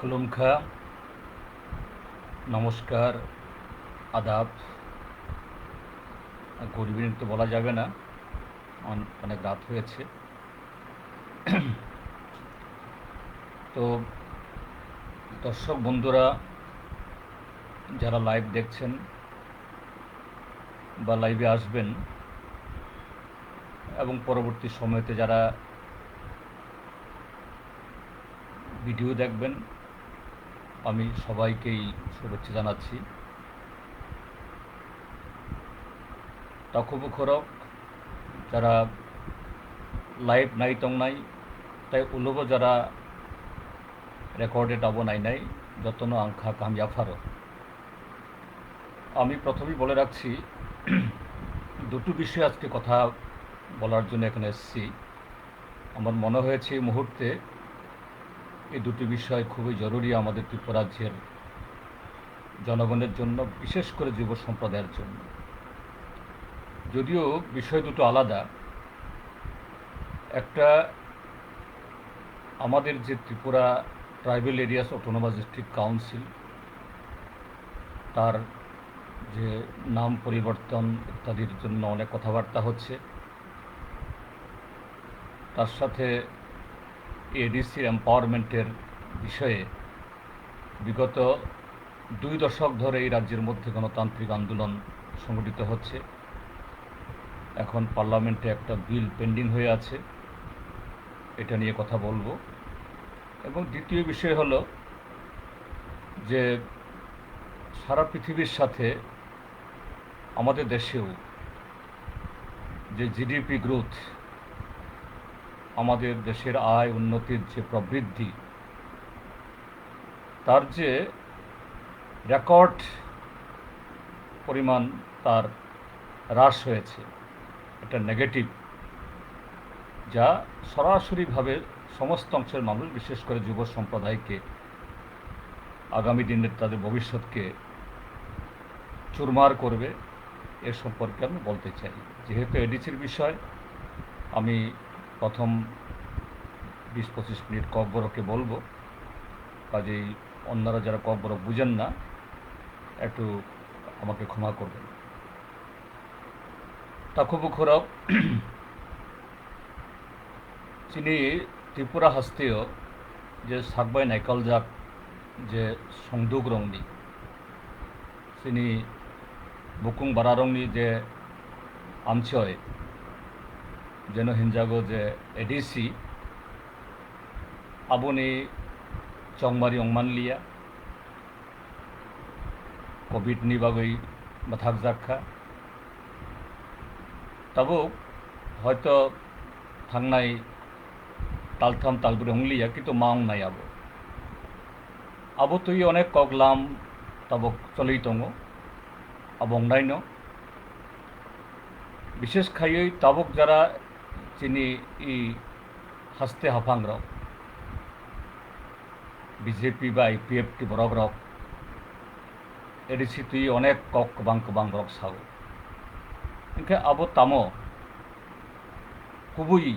খুলুমখা, নমস্কার, আদাব। Good evening তো বলা যাবে না, অনেক রাত হয়েছে। তো দর্শক বন্ধুরা যারা লাইভ দেখছেন বা লাইভে আসবেন এবং পরবর্তী সময়তে যারা ভিডিও দেখবেন, আমি সবাইকেই শুভেচ্ছা জানাচ্ছি। তাকুবু খরক যারা লাইভ নাই তং নাই তাই উলুব যারা রেকর্ডেড আবো নাই যতন আংখা কামিয়াফারো। আমি প্রথমেই বলে রাখছি, দুটো বিষয়ে আজকে কথা বলার জন্য এখানে এসেছি। আমার মনে হয়েছে এই মুহূর্তে এই দুটি বিষয় খুবই জরুরি আমাদের ত্রিপুরা রাজ্যের জনগণের জন্য, বিশেষ করে যুব সম্প্রদায়ের জন্য। যদিও বিষয় দুটো আলাদা। একটা, আমাদের যে Tripura tribal areas autonomous district council, তার যে নাম পরিবর্তন ইত্যাদির জন্য অনেক কথাবার্তা হচ্ছে। তার সাথে এডিসির এম্পাওয়ারমেন্টের বিষয়ে বিগত 2 দশক ধরে এই রাজ্যের মধ্যে গণতান্ত্রিক আন্দোলন সংগঠিত হচ্ছে। এখন পার্লামেন্টে একটা বিল পেন্ডিং হয়ে আছে, এটা নিয়ে কথা বলবো। এবং দ্বিতীয় বিষয় হলো যে সারা পৃথিবীর সাথে আমাদের দেশেও যে জিডিপি গ্রোথ, আমাদের দেশের আয় উন্নতির যে প্রবৃদ্ধি, তার যে রেকর্ড পরিমাণ তার হ্রাস হয়েছে, এটা নেগেটিভ, যা সরাসরিভাবে সমস্ত অংশের মানুষ, বিশেষ করে যুব সম্প্রদায়কে আগামী দিনের তাদের ভবিষ্যৎকে চুরমার করবে। এ সম্পর্কে আমি বলতে চাই। যেহেতু এডিসির বিষয়, আমি প্রথম 20-25 মিনিট ককবরকে বলবো, কাজেই অন্যরা যারা ককবর বুঝেন না একটু আমাকে ক্ষমা করবেন। তাকুবু খরক চিনি ত্রিপুরা হাস্তেয় যে সাকবাই নাইকালজাক যে সংদুক রংনি চিনি বুকুং বারা রংনি যে আমছয় যেন হিনজাগো যে এডিসি আবনি চংমারি অংমানলিয়া কোভিডनि बागै बाथाक जाखा तबो हयतो थांनाय तालथाम तालब्रै हंलिया किन्तु मावं नाय आबो तुई अनेक कगलाम तब चलई दङ आबो अंनायनो विशेष खायै तबक जारा चिनि इ हास्ते हाफांग रक बीजेपी बा आईपीएफ टी बरक रक एडिसि तुई अनेक कक कबां रक सागो इनके आबो तामो खुबुई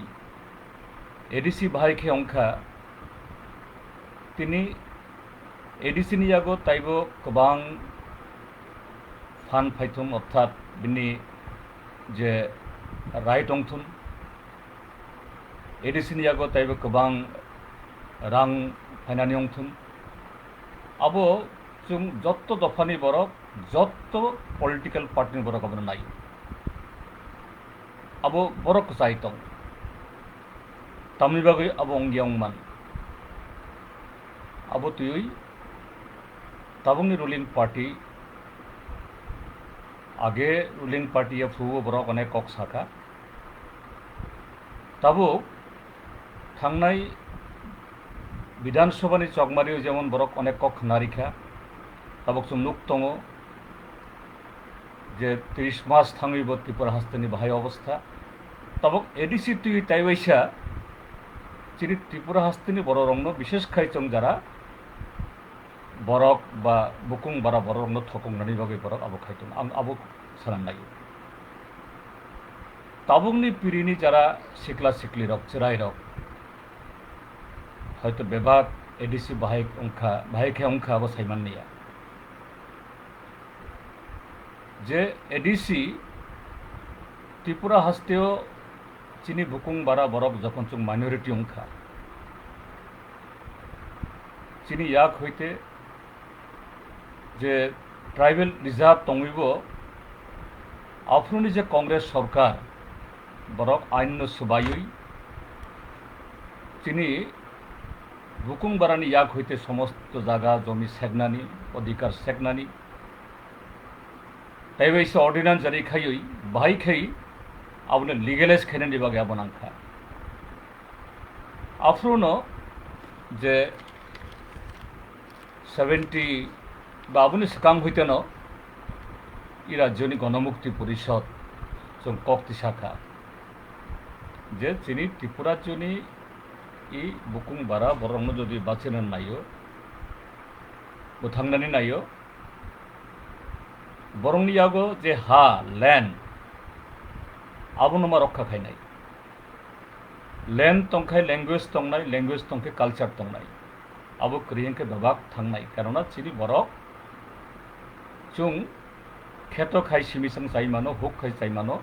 एडिसि भाइखे अंखा तिनी एडिसि नि जागो ताइबो कबां फान फाइथुम अर्थात बिनि जे राइट अंथुन एडिसि नि जागो ताइबो कबां रां फाइनानि अंथुन आबो जों जत्त दफानि बरक जत्त पलिटिकल पार्टी बरक आबो नाय आबो बरक चाइतं तामनि बागै आबो अंगियांगमान आबो तुई ताबुंनि रुलिंग पार्टी आगे रुलिंग पार्टी या फुबो बरक अनेक कक साखा ताबो थांनाय विधानसभानि चकमारियाव जेमन बरक अनेक कक नारिखा ताबक जों नुक दङ जे 30 मास थाङैबो त्रिपुरा हास्तेनि बाहाय अवस्था तबक एडिसि तुई ताइबाइसा चिनि त्रिपुरा हास्तेनि बर रंनो विशेष खाइचं जारा बरक बा बुकुं बारा बर रंनो थकंनानि बागै बरक आबो खाइतं आं आबो सानान नायो ताबुंनि पिरिनि जारा सिक्ला सिक्ली रक चिराय रक हयतो बेबाद एडिसि बाहायखे अंखा अब साइमाननिया जे एडिसि त्रिपुरा हास्तेओ चिनी बुकुं बारा बरक जखन चुं माइनरिटी अंखा चिनी याक हईते जे ट्राइबल रिजार्व तंगइब आफ्रुनि जे कांग्रेस सरकार बरक आइन सुबायै चिनी बुकुं बारानि याक हईते समस्त जागा जमी सेगनानि अधिकार सेगनानि ताइबाइसे अर्डिनेंस जारी खायै बाहायखै आपने लिगेलाइज खाइनानि बागै आबनांखा आफ्रुनो जे 70 बाबुनि सिकां हईते न इ राज्यनि गणमुक्ति परिषद जों कक्ति शाखा जे चिनी त्रिपुरा जोनि इ बुकुं बारा बरंनो जदि बाचिनो नायो बोथांनानै नायो बरंनि यागो जे हा लैंड आबुनमा रक्षा खाइनाय लैंड तंखाय लैंग्वेज तंखाय कल्चर तंनाय आबो क्रियंके विभाग थांनाय कारण चिनी बरक जों खेतो खाय सिमिसं जायमानो हुक खाय जायमानो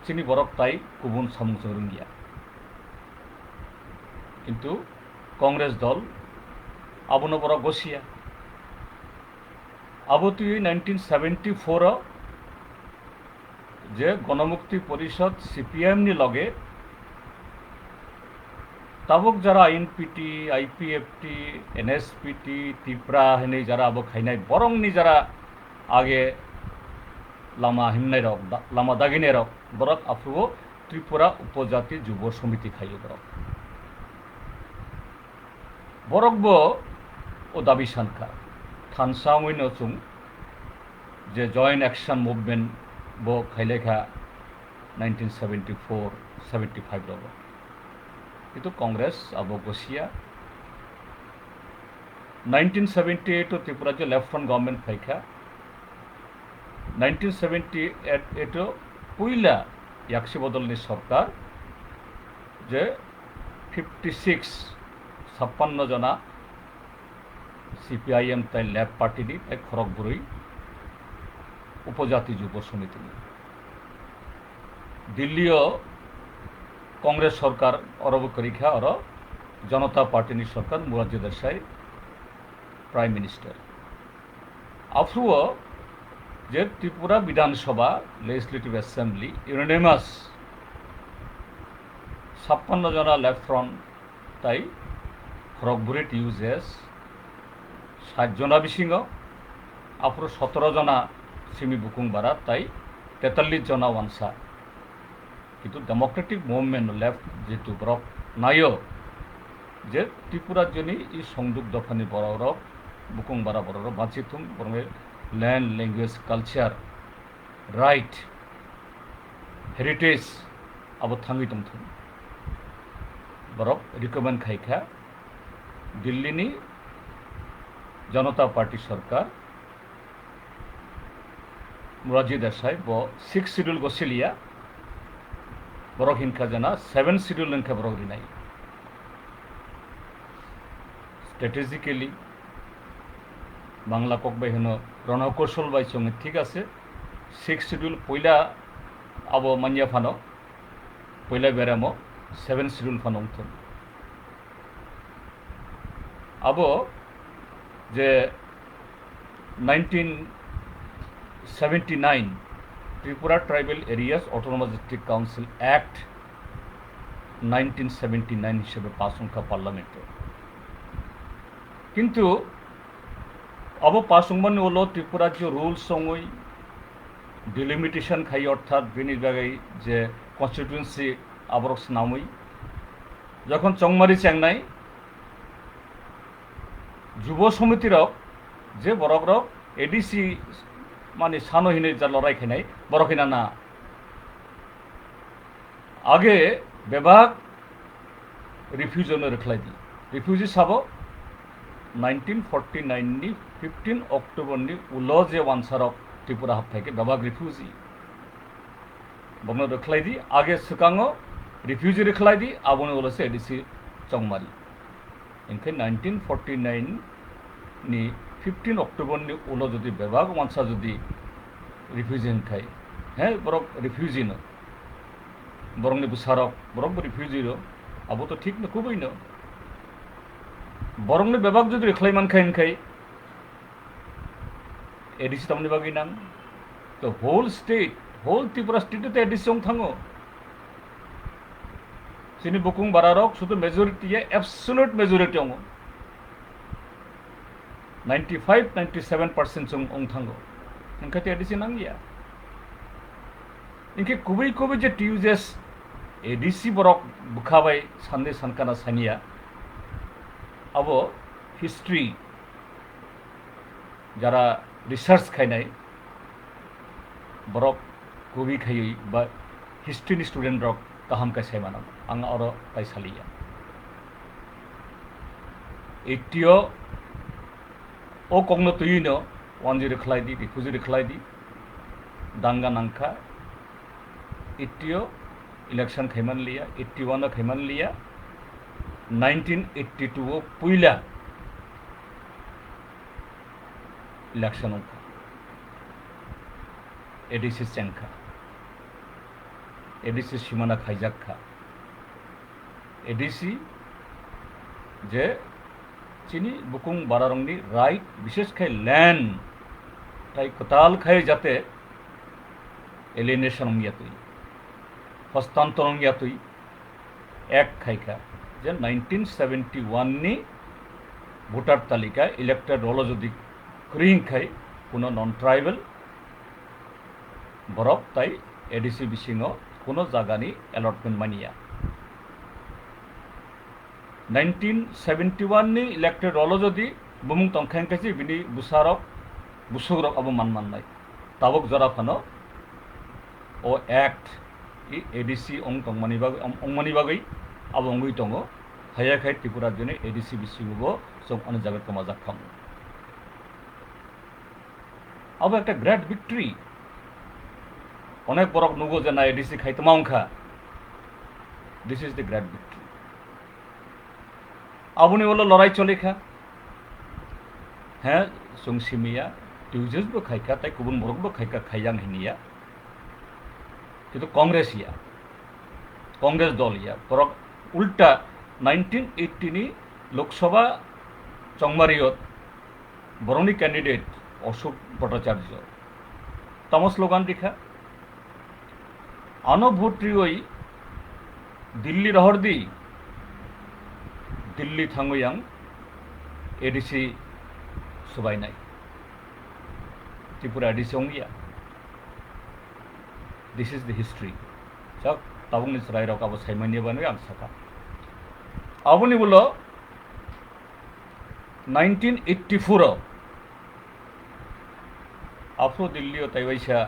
चिनी बरक ताई गुबुन सामुजों रोंगिया किन्तु कांग्रेस दल आबुनो बरक गसिया आबोतु 1974 जे गणमुक्ति परिषद सीपीएम नि लगे ताबुक जरा एनपीटी आईपीएफटी एनएसपीटी त्रिपुरा हने जरा अब खाइनाय बरंनि जरा आगे लामा हिमनाय रक लामा दागिने रक बरक आफुओ त्रिपुरा उपजाति जुब समिति खायो बरक बो ओ दाबि सानखा थानसावैनो चुं जे जॉइंट एक्शन मूवमेंट बो खाइलेखा 1974-75 रब किन्तु कांग्रेस अब गसिया 1978 त्रिपुरा जो लेफ्ट फ्रंट गवर्नमेंट फाइखा 1978 पुइला याक्सी बदलनि सरकार जे 56 जना सीपीआईएम ताई लैब पार्टी दी ताई खरगपुरी उपजाति जुब समिति दिल्ली कांग्रेस सरकार अरब करीखा और जनता पार्टी सरकार मुरारजी देसाई प्राइम मिनिस्टर आफ्रुओ जे त्रिपुरा विधानसभा लेजिस्लेटिव एसेंब्ली यूनानिमास 56 जना लेफ्ट फ्रंट ताई खरगपुरी यूजेस 60 जना बिसिंग आफ्रो 17 जना सिमी बुकुं बारा ताई 43 जना वानसा किन्तु डेमोक्रेटिक मुवमेंट लेफ्ट जेतु बरक नायो जे त्रिपुरा जोनि इ संदुक दफानि बरक बुकुं बारा बरक बाचिथुम बरमे land language culture right heritage अब थांगी दंथुम बरक रिकमेंड खाइखा दिल्ली जनता पार्टी सरकार मुरारजी देसाई बो 6 शेड्यूल गसिलिया बरक हिंखा जना 7 शेड्यूल हिंखा बरक रिनाय स्ट्रेटेजिकली बांग्ला ककबाई होनो रणकौशल बाई संगे ठीक आसे 6 शेड्यूल पहला अब मानिया फानो पहला बेरामो 7 शेड्यूल फानो उठन अब जे 1979 Tripura tribal areas autonomous district council act 1979 हिसाब पास उनका पार्लियामेंट किंतु अब पास उंगमन उलो त्रिपुरा जो रूल्स संगई डिलिमिटेशन खाई अर्थात बेनि बागै जे कन्स्टिट्युएंसि आबरक नामै जखन चंगमारी चेंगनाय जुब समिति रक जे बरक रक एडीसी माने सानो हिने जा लड़ाई खेनाय बरकिना ना आगे विभाग रिफ्यूजन रखलाई दी रिफ्यूजी साबो 1949 नि 15 अक्टोबर नि उलो जे वानसारक त्रिपुरा हाबथायके विभाग रिफ्यूजी बमनो रखलाई दी आगे सुकांगो रिफ्यूजी रखलाई दी आबोने उलोसे एडीसी चंगमारी इनके 1949 नि 15 अक्टोबर नि उलो जुदि बेबाग मानसा जुदि रिफ्यूजी हनखाय हे बरक रिफ्यूजी न बरक नि बुसारक बरक रिफ्यूजी रो अब तो ठीक न कुबै न बरक नि बेबाग जुदि रिख्लाय मानखाय हनखाय एडिसी तमनि बागै नां तो होल त्रिपुरा स्टेट तो एडिसी ओं थांगो सिनि बुकुं बारारक शुद्ध मेजॉरिटी है एब्सोल्यूट मेजॉरिटी ओं 95-97% ओं थांगो इनका तो एडिसी नांगिया इनके कुबै जे टिउजेस एडिसी बरक बुखाबाय साननै सानखाना सानिया अब हिस्ट्री जरा रिसार्च खायनाय बरक कुबै खायै बा हिस्ट्री स्टूडेंट रक गाहाम कायसाय माना आं आरो कायसालिया एटियो ओ कग्न तुयिनो वानजि रखलायदि रिफ्यूजी रखलायदि दांगा नांखा एटियो इलेक्शन खैमान लिया 81 खैमान लिया 1982 पुइला इलेक्शन ओंखा एडिसी चेंखा एडिसी सीमाना खाइजाखा एडिसी जे चिनी बुकुं बारारंगनि राइट विशेष खाय लैंड ताई कताल खाय जाते एलिनेशन होंगियातुई हस्तांतर होंगियातुई एक खायखा जे 1971 नि भोटार तालिका इलेक्टेड रोल जदि क्रिंग खाय कोनो नन ट्राइबल बरक ताई एडिसी बिसिङाव कोनो जागानि अलॉटमेंट मानिया 1971 नि इलेक्टेड रोल जदि बुमुं तंखायनखायसि बिनि बुसारक बुसुरक अब माननाय ताबक जरा फानो ओ एक्ट इ एडिसी ओं तंगमानि बागै अब ओंगै दङो हायाखाय त्रिपुरा जने एडिसी बिसिङाव जों अने जागा कमा जाखाम अब एक ग्रेट विक्ट्री अनेक बरक नुगो जेना एडिसी खायतमा ओंखा this is the great victory आबुनि बोलो लड़ाई चलेखा हैं सुंसिमिया टिउजेस बो खायखा ताई गुबुन बरक बो खायखा खायजां हिनिया किन्तु कांग्रेस दल या बरक उल्टा 1980 नि लोकसभा चंगमारियत बरंनि कैंडिडेट अशोक भट्टाचार्य तम स्लोगान दिखा आनो भोट्रियोई दिल्ली रहर दी Delhi थांगोयां ADC सुबायनाय Tripura ADC ओंगिया this is the history सब ताबुंनि सराय रक अब साइमानि बानो आं साका आबुनि बोलो 1984 आफ्रो दिल्ली और तैवाइसा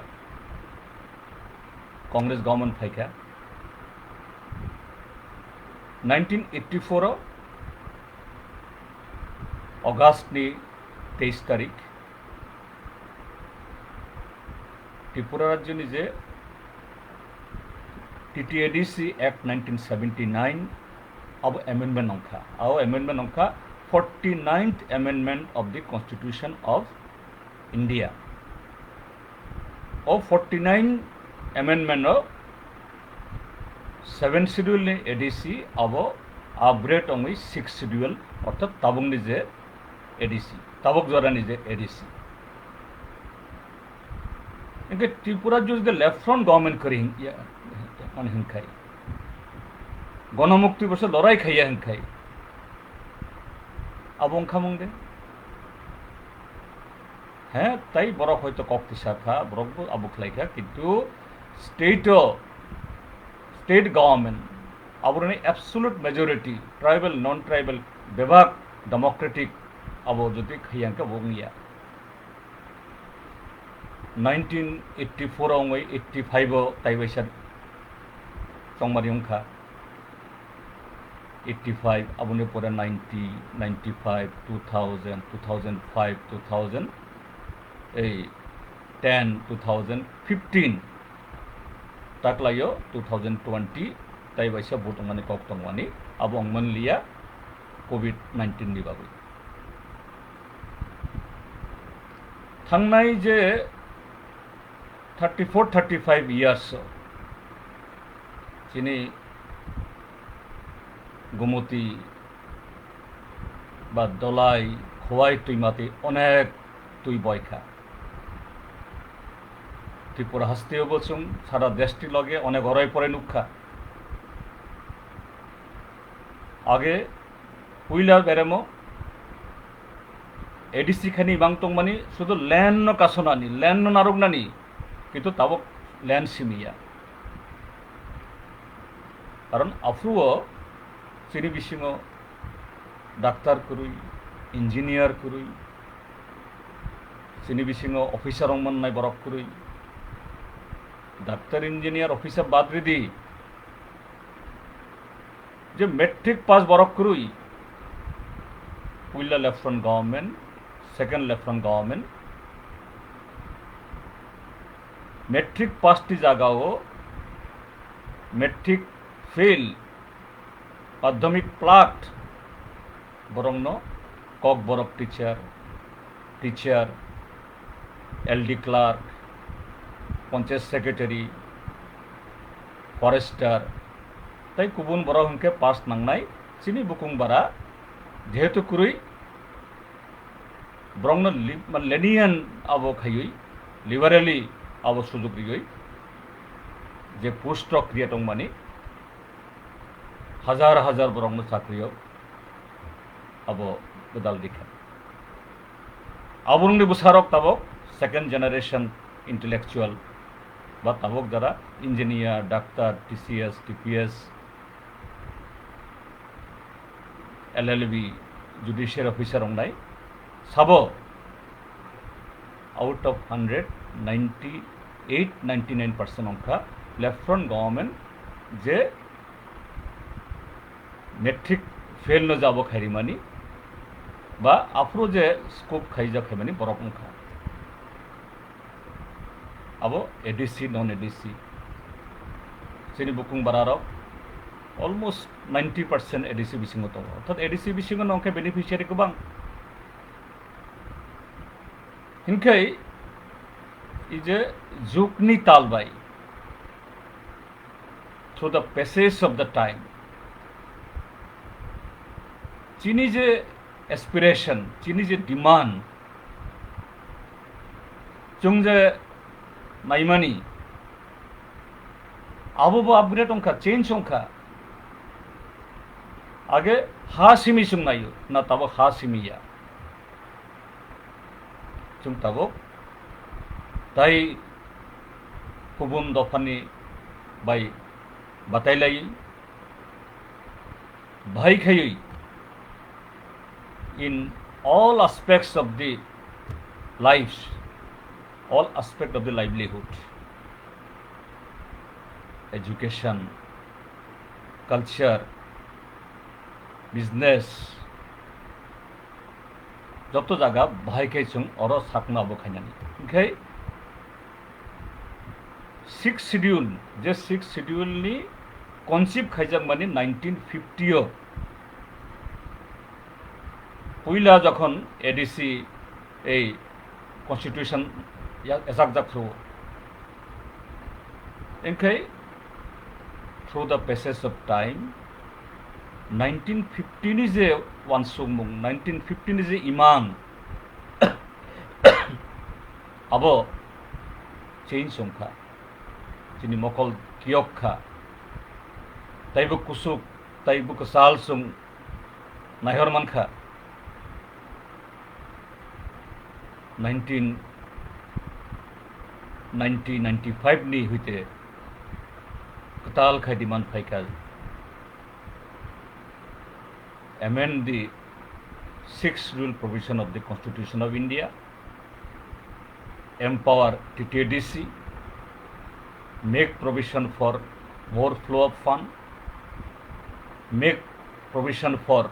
कांग्रेस गवर्नमेंट फाइका 1984 अगस्त नि 23 तारीख त्रिपुरा राज्य नि जे TTADC Act 1979 अब अमेंडमेंट ओंखा आओ अमेंडमेंट ओंखा 49th Amendment of the Constitution of India और 49 Amendment of 7 Schedule ने ADC अब अपग्रेड ओंगी 6 Schedule अर्थात ताबुंग निजे ADC ताबुक जरा निजे ADC इनके त्रिपुरा जो इज लेफ्ट फ्रंट गवर्नमेंट करी माने हिंखाई गणमुक्ति बस लड़ाई खाइया हिंखाई अब ओंखा मुंगे हैं ताई बरक होयतो कक्ति शाखा बरक अब खलाइखा किंतु स्टेट गवर्नमेंट अब absolute majority tribal non tribal विभाग डेमोक्रेटिक अब जदि खाइया बोंगिया 1984 ओंगै 85 ताइबाइसा चंगमारि ओंखा 85 अबुनि परे 90 95 2000 2005 2000 10 2015 ताकलायो 2020 ताइबाइसा भोट माने कक तंगमानि अब अंगमन लिया COVID-19 बागै थांनाय जे 34-35 years যিনি गुमती বা দলাই খোয়াই তুই মাতি অনেক তুই বয়খা ত্রিপুরা হাস্তিও বলছুম সারা দেশটি লগে অনেক অরয় পরে নুক্ষা আগে হুইলার বেরেমো এডিসি খানি বাংতং মানি শুধু ল্যান্ড কাছনানি ল্যান্ড নারক নানি কিন্তু তাবক ল্যান্ড সিমিয়া কারণ আফ্রুও চিনি বিসিং ডাক্তার করুই ইঞ্জিনিয়ার করুই চিনি বিসিং অফিসার মাননাय বরক করুই ডাক্তার ইঞ্জিনিয়ার অফিসার বাদ রেদি যে মেট্রিক পাস বরক করুই পয়লা lieutenant government second lieutenant government matric পাসটি জায়গাও মেট্রিক ফেল মাধ্যমিক প্লাট বরং কক বরক teacher LD clerk panchayat secretary forester তাই কুবুন বড় হংকে পাস নাংনাই চিনি বুকুং বারা যেহেতু কুরুই ব্রং লেনিয়ান আবো খাইই লিবারেলি আবো সুযোগ রিগই যে পোস্ট ক্রিয়েটং মানি হাজার হাজার বরং চাকরিও আবো বেদাল দিখা আবরংনি বুসারক তাবক সেকেন্ড জেনারেশন ইন্টেলেকচুয়াল বা তাবক যারা ইঞ্জিনিয়ার ডাক্তার TCS TPS LLB judicial officer নাই সাব আউট অফ 100 98-99% অংখা লেফটেন্যান্ট গভর্নমেন্ট যে মেট্রিক ফেল ন যাব খাইরিমানি বা আফ্রো যে স্কোপ খাইজা খাইমানি বরক অংখা আবো এডিসি নন এডিসি চিনি বুকুং বারারক অলমোস্ট 90% এডিসি বিসিং দङ অর্থাৎ এডিসি বিসিং নংखे बेनिफिशियारि गोबां हिंखै इजे जुगनि तालबाय through the passage of the time चीनी जे एस्पिरेशन चीनी जे डिमांड जों जे नायमानि आबोबो आपग्रेड अंखा चेंज अंखा आगे हा सिमी जों नायो ना ताबो हा सिमिया जों ताबो ताई गुबुन दफानि bye बातायलायै बाहायखायै in all aspects of the lives, all aspects of the livelihood, education, culture, business, যত জায়গা বাহাইখাই जों अर साकना बो खायनानि ओंखाय 6 शिड्यूल जे 6 शिड्यूल नि कनसिप खायजाक माने 1950 पयला जखन एडिसि এই कन्स्टिट्यूशन एजाक जाखो ओंखाय through the passage of time 1950 नि जे वानसुमुं 1950 नि जे इमान आबो चेंज संखा जिनि मकल कियखा ताइबो कुसुक ताइबो कसाल सुं नायहर मानखा 1990-95 नि हुइते कताल खायदिमान फाइका amend the 6th rule provision of the Constitution of India, empower TTDC, make provision for more flow of fund, make provision for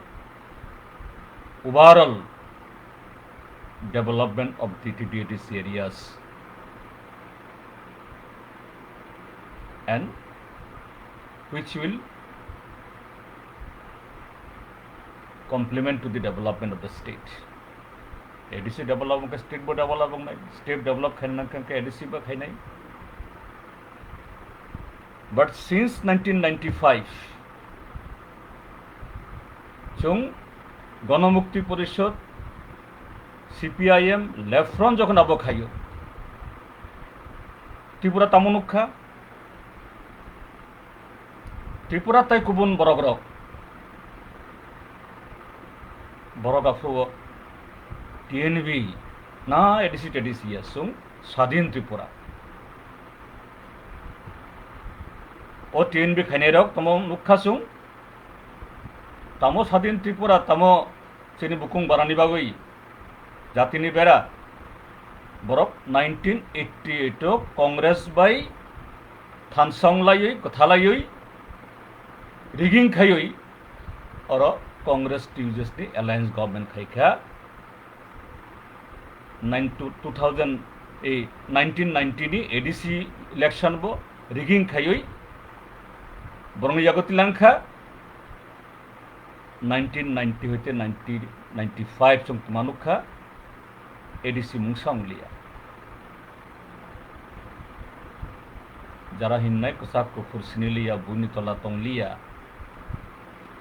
overall development of the TTDC areas, and which will complement to the development of the state. ADC develop ka state bo develop nai, state develop khaina ka ADC ba khainai. But since 1995, chung Ganamukti Porishod, CPIM, Left Front যখন আবো খাইও, ত্রিপুরা তামনুক্ষা, ত্রিপুরা তাই কুবুন বড় Afro TNV না ADC টেডিসি আসুন স্বাধীন ত্রিপুরা ও TNV খাইনে রক তম নুক্ষাসুং তামো স্বাধীন ত্রিপুরা তামো চিনি বুকুং বারানি বাগৈ জাতিনি বেড়া বরক 1988 কংগ্রেস বাই থানসংলাयै কথালাयै রিগিং খাयै और कांग्रेस टीयूजेस नि अलायंस गवर्नमेंट खाइखा 1990 नि एडीसी इलेक्शन बो रिगिंग खायै बरंग जागति लांखा 1990 হইতে 1995 সং মানুখা এডিসি মুংসাংলিয়া যারা হিন্নাই কসাক কুফুর সিনিলিয়া বুনিতলা তংলিয়া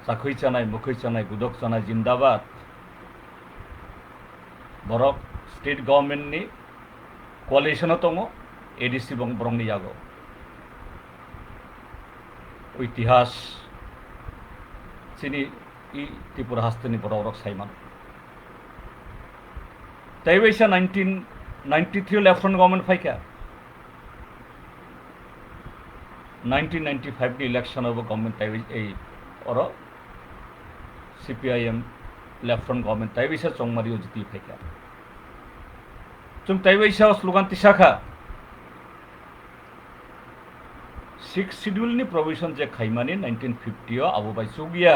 সাখৈ চানাই মুখৈ চানাই গুদক চানাই জিন্দাবাদ বরক স্টেট গভর্নমেন্ট नि কোয়ালিশন তং এডিসি বরং ইয়াগো ইতিহাস চিনি ই ত্রিপুরা হাস্তেনি বড় সাইমান তাই বৈশা 1993 লেফট ফ্রন্ট গভর্নমেন্ট ফাইকা 1995 नि इलेक्शन अब गवर्नमेंट ताई এই और CPIM लेफ्ट फ्रंट गवर्नमेंट ताई बैसा चंगमारियो जिति फाइका जों ताई बैसा स्लोगान तिसाखा 6 शेड्यूल नि प्रोविजन जे खाइमानि 1950 आबो बाइसु गया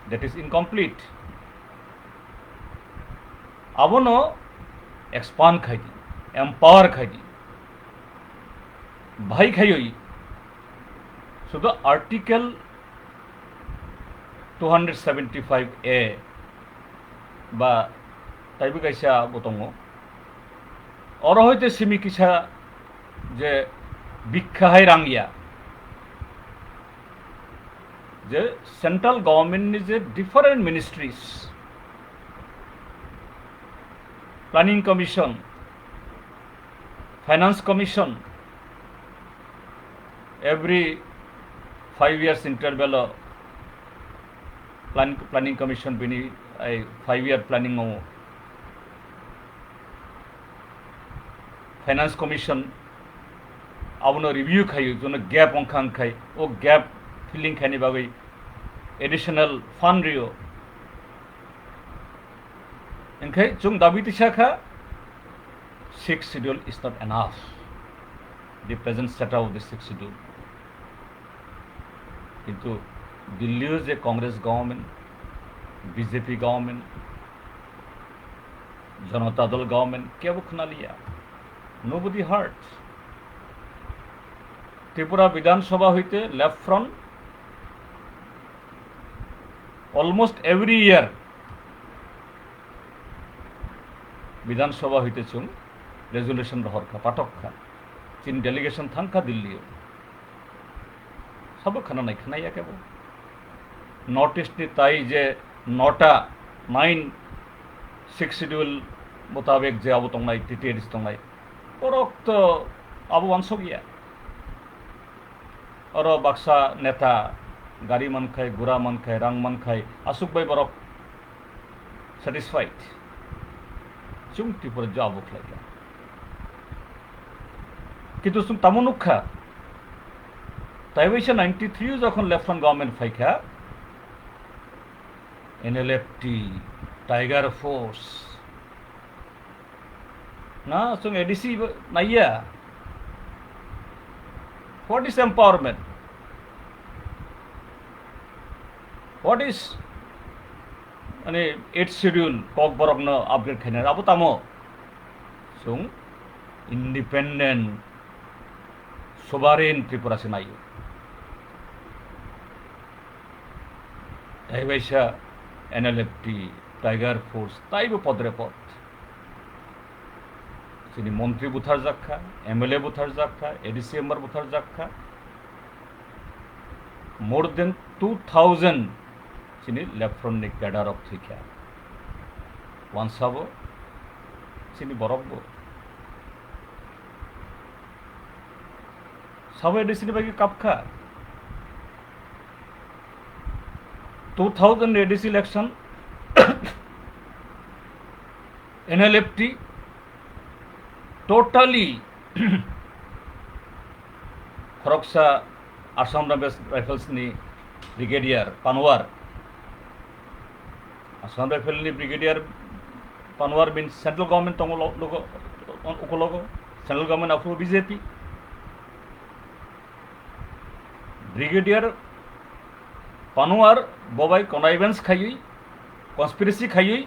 that is incomplete abono expand खाइदि empower खाइदि भाई खाइयो शुद्ध आर्टिकल 275A বা তাইবি গাইছা বতঙ্গ और হইতে সিমি কিছা যে বিখ্যাহাই রাঙ্গিয়া যে সেন্ট্রাল গভর্নমেন্ট नि যে different ministries planning commission finance commission every 5 years interval planning commission bini 5-year planning o finance commission abono review khai jono gap onkhang khai o gap filling khani bagai additional fund rio enkai jung dabi tisakha 6th schedule is not enough the present setup of the 6th schedule কিন্তু দিল্লিও যে Congress government BJP government জনতা দল government কেউ খুনা লিয়া nobody heart Tripura বিধানসভা হইতে left front almost every year বিধানসভা হইতে চুং রেজুলেশন রহরখা পাঠকখা চিন ডেলিগেশন থাংখা দিল্লিও सब खाना नहीं खाना क्या नॉर्थ ईस्ट नि ताई जे 9टा 6 शेड्यूल मुताबिक जे अब तंगनाय टीटीएडीस तंगनाय परक तो अब वांसो गया और बाक्सा नेता गाड़ी मन खाय गुरा मन खाय रांग मन खाय आसुक बाय बरक सैटिस्फाइड चुं त्रिपुरा जाब खलाय किन्तु सुं तामुनुखा তাই বৈশা 93 যখন লেফট ফ্রন্ট গভর্নমেন্ট ফাইকা NLFT টাইগার ফোর্স না সং এডিসি নাইয়া what is empowerment what is মানে 8th schedule kok borok no upgrade khaina abo tamo sung independent sovereign Tripura se nayo তাই বৈশা NLFT टाइगर फोर्स ताइबो पदरे पद चिनी मंत्री बुथार जाखा MLA बुथार जाखा ADC मेम्बर बुथार जाखा मोर देन 2000 चिनी लेफ्ट फ्रंट नि कैडर ऑफ थिका वन साबो चिनी बरबो साबो ADC नि बाकी कापखा 2000 ADC इलेक्शन NLFT टोटली खरकसा आसाम राइफल्स नि ब्रिगेडियर पानवार आसाम राइफल नि brigadier Panwar mean central government तंग लोगो central government approve BJP brigadier Panwar बबाई कनाइवेंस खाई कन्सपिरेसी खाई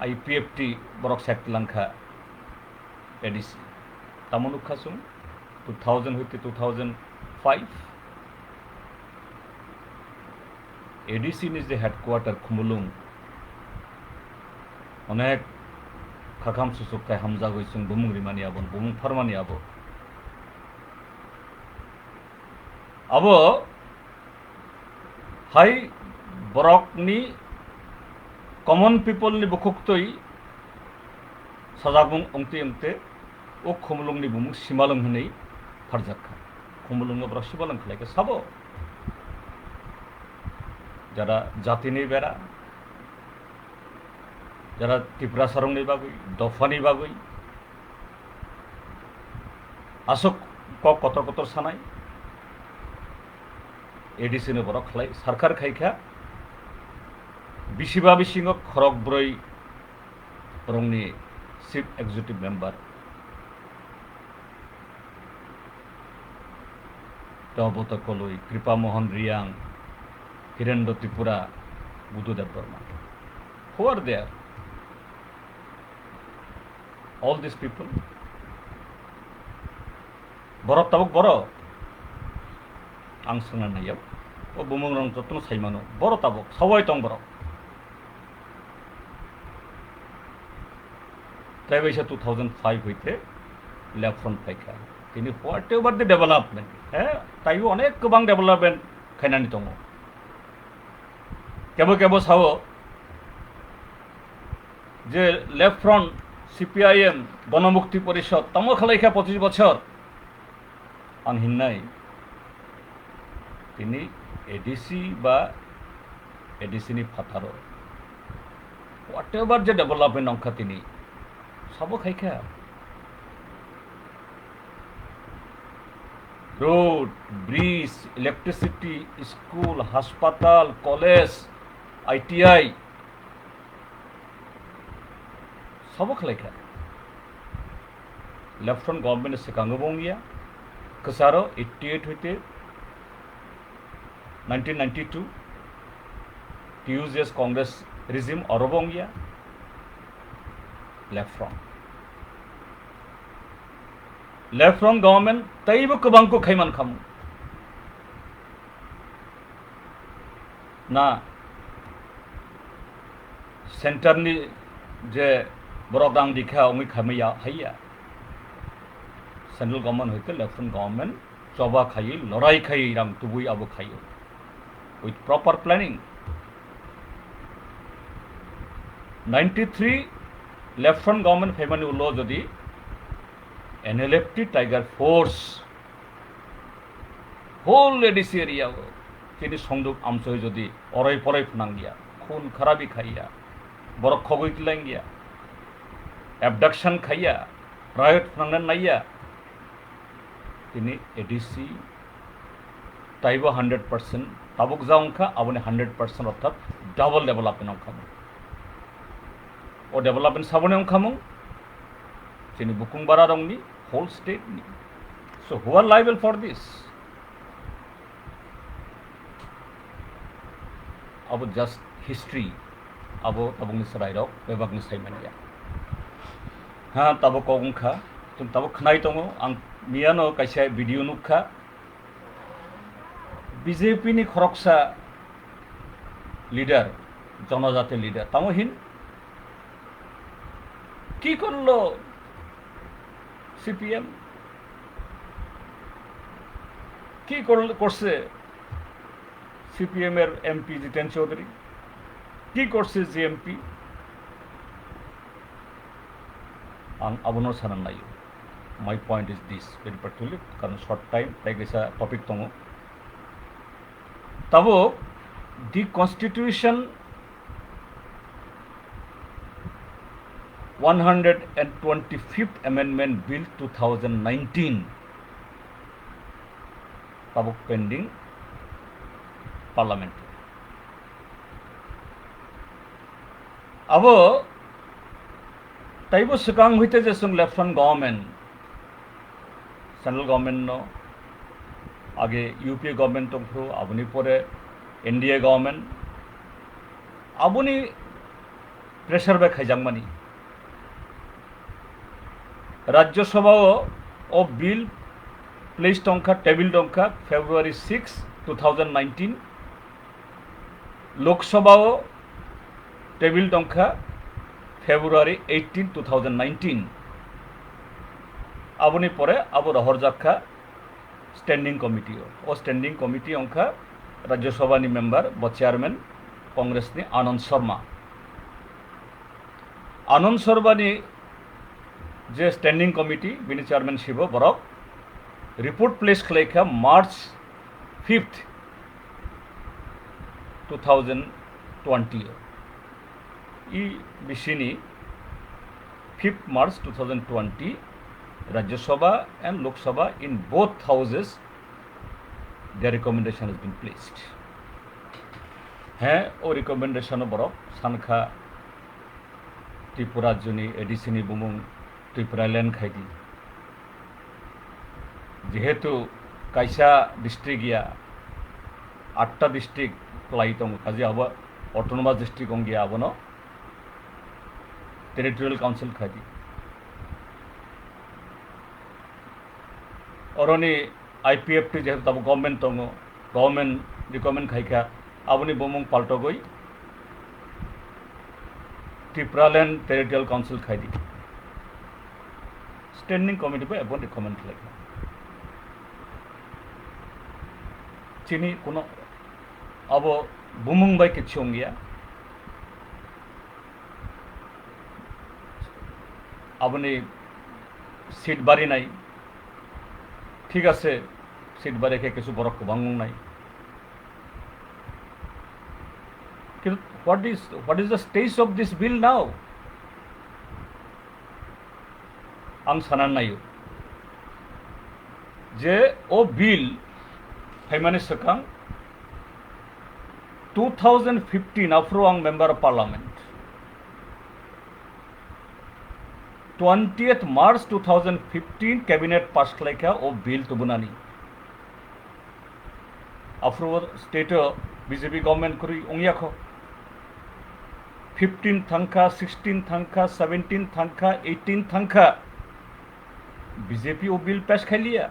IPFT बरक सेक्टलांखा ADC तामुनुखा सुन 2000 होते 2005 ADC निज हेडक्वार्टर खुमुलुंग अनेक खाखाम सुसुक्का हमजा गइसुं बुमुं रिमानि आबन बुमुं फरमानि आबो अब हाई बरकनी कमन पीपल नि बुखुक्तई सजागुं अंते अंते ओ खुमुलुंग नि बुमुं सिमालुं हनै फारजाखा खुमुलुंग ब्र सिमालुं खलायके साबो जरा जातिनि बेरा जरा त्रिपुरा सरंनि बागै दफानि बागै आसक क कतर कतर सानाय ADC नि बर खलाय सरकार खायखा बिसिबा बिसिंग खरक ब्रै रंनि चीफ एक्जिक्यूटिव मेम्बर तबत कलुई Kripa Mohan Reang Hirendra Tripura Buddhadev Barma who are there all these people borok tabuk boro ang sungna nayab o bumung rong jotno saimano boro tabuk sawai tong borok তাই বৈশা 2005 হইতে লেফট ফ্রন্ট পাইকা তিনি হোয়াট এভার দি ডেভেলপমেন্ট হ্যাঁ তাইও অনেক গোबां development খাইনানি दङ কেবো কেবো সাও যে লেফট ফ্রন্ট CPIM গণমুক্তি পরিষদ তম খালাইখা 25 বছর আং হিন্নাই তিনি ADC বা ADC নি ফাথারো হোয়াট এভার যে ডেভেলপমেন্ট অংখা তিনি सबो खाइखा रोड ब्रिज इलेक्ट्रिसिटी स्कूल हास्पाताल कॉलेज ITI सबो खाइखा लेफ्ट फ्रंट गवर्नमेंट से कांगो बोंगिया कसारो 88 होते 1992 TUS कांग्रेस रिजिम और बोंगिया लेफ्ट फ्रंट गवर्नमेंट तैबो गोबांखौ खैमान खामो ना सेंटर नि जे बरदां दिखा ओंगै खामैया हैया सेंट्रल गवर्नमेंट होते लेफ्ट फ्रंट गवर्नमेंट चबा खायै लड़ाई खायै राम तुबुई आबो खायो with proper planning 93 left front government फेमानी उल्लो जदि NLFT tiger force whole ADC area তিনি সংযোগ আমসই যদি অরই পরই ফনাঙ্গিয়া খুন খারাপি খাইয়া বড় খগই কিলাঙ্গিয়া অ্যাবডাকশন খাইয়া রায়ট ফনাঙ্গন নাইয়া তিনি ADC তাইবো 100% তাবুক যাওংখা আবনে 100% অর্থাৎ ডাবল ডেভেলপমেন্ট অংখা or development sabone kamung sini bukung bara dongni whole state ni so who are liable for this abo just history abo tabungni sarai rok bebagni saimania ha tabo kongkha tum tabo khnai tongo ang miano kaisa video nukha BJP নি খরকসা leader জনজাতি leader তামহিন কি করলো CPM, কি করছে CPM এর MP জিতেন চৌধুরী, কি করছে GMP আবনো সানান নাই। My point is this very particularly কারণ শর্ট টাইম লাইক এসা টপিক দङ তাবো দি constitution 125th Amendment Bill 2019 tabuk pending Parliament. Abo taibo sekang hoite je sung Lieutenant Government, Central Government no आगे यूपीए गवर्नमेंट तो आबुनी परे एनडीए गवर्नमेंट आबुनी प्रेसार बे खाइजांमानी राज्यसभाओ ओ bill place टंका table टंका फेब्रुआरी 6, 2019 लोकसभाओ टेबिल टंका फेब्रुआरी 18, 2019 आबुनी परे आबो रहर जाखा स्टैंडिंग कमिटी ओ standing committee अंका Rajya Sabha नि मेम्बर ब चेयरमैन कांग्रेस नि आनंद शर्मा नि जे स्टैंडिंग कमिटी बिनि चेयरमैनशिप बरक रिपोर्ट प्लेस खालायखा मार्च 5, 2020 इ बिसिनि 5 March 2020 Rajya Sabha and Lok Sabha in both houses their recommendation has been placed. है ओ recommendation बरक सानखा त्रिपुरा जुनी एडिसिनी बुमुं त्रिपुरा लैंड खाइदी जेहेतु काइसा डिस्ट्रिक्ट गया 8टा डिस्ट्रिक्ट लाई दङ काजे अब अटोनोमास डिस्ट्रिक्ट गं गया आबनो टेरिटोरियल काउंसिल खाइदी अरनी आईपीएफटी जेहेतु तब गवर्नमेंट दङ गवर्नमेंट रिकमेंड खाइखा आबुनी बुमुं पाल्टो गई त्रिपुरा लैंड टेरिटोरियल काउंसिल खाइदी स्टैंडिंग कमिटी पे एबन रिकमेंड खाइखा चीनी कोनो अब बुमुं बाई किछु गया आबुनी सीट बारी नाई ठीक আছে সিট বারেকে কিছু বড় বাঙ্গুং নাই কিন্তু what is the stage of this bill now आं सानना नायो जे ओ बिल फाइमानि सकां 2015 आफ्रो आं member of parliament 20th March 2015 cabinet pass खालायखा ओ बिल तुबुनानी आफ्रो स्टेट बीजेपी गवर्नमेंट करी ओंगियाखो 15 थांखा 16 थांखा 17 थांखा 18 थांखा बीजेपी ओ बिल पास खालिया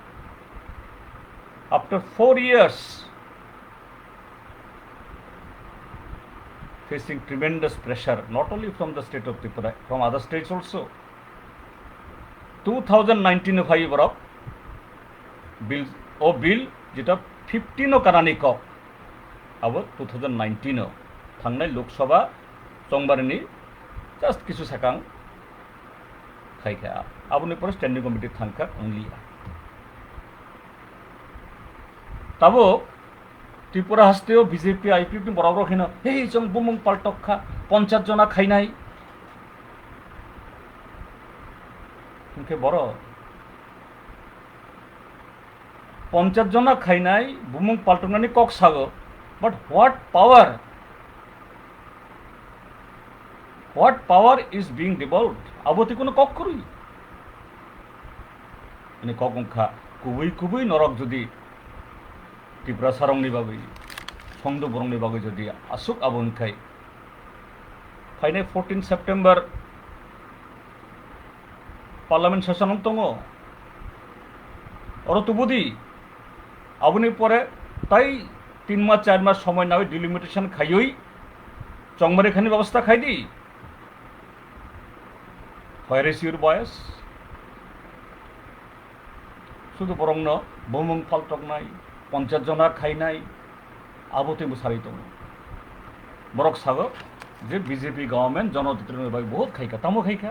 after 4 years facing tremendous pressure not only from the state of Tripura from other states also 2019 भाई बरक बिल ओ बिल जेटा 15 कानानी कप अब 2019 थांनाय लोकसभा संबारनि जस्ट किछु सेकां खाइखा आबुनि पर स्टैंडिंग कमिटी थांखा ओंलिया ताबो त्रिपुरा हस्तेओ बीजेपी आईपीएफ बराबर खिना हे जों बुमुं पाल्टखा 50 जना खाइनाय उनके बड़ 50 जना खाइनाय बुमुं पाल्टनानि कक सागो but what power is being devolved आबोति कोनो कक करुई माने कक अंखा कुबै नरक जदि त्रिपुरा सारंनि बागै संदो बरंनि बागै जदि आसुक आबोनखाय फाइनाय 14 सेप्टेम्बर पार्लियामेंट सेशन दङ और तुबुदी आबुनि परे ताई 3 মাস 4 মাস সময় না হয় ডিলিমিটেশন খাইই চংমারেখানি ব্যবস্থা খাই দি হোয়ার ইজ ইউর বয়স শুধু বরং ন বমুং ফালটক নাই 50 জনা খাই নাই আবতে মুসারি দङ বরক সাগ যে বিজেপি গভর্নমেন্ট জনতন্ত্রের ভাই বহুত খাইকা তামো খাইকা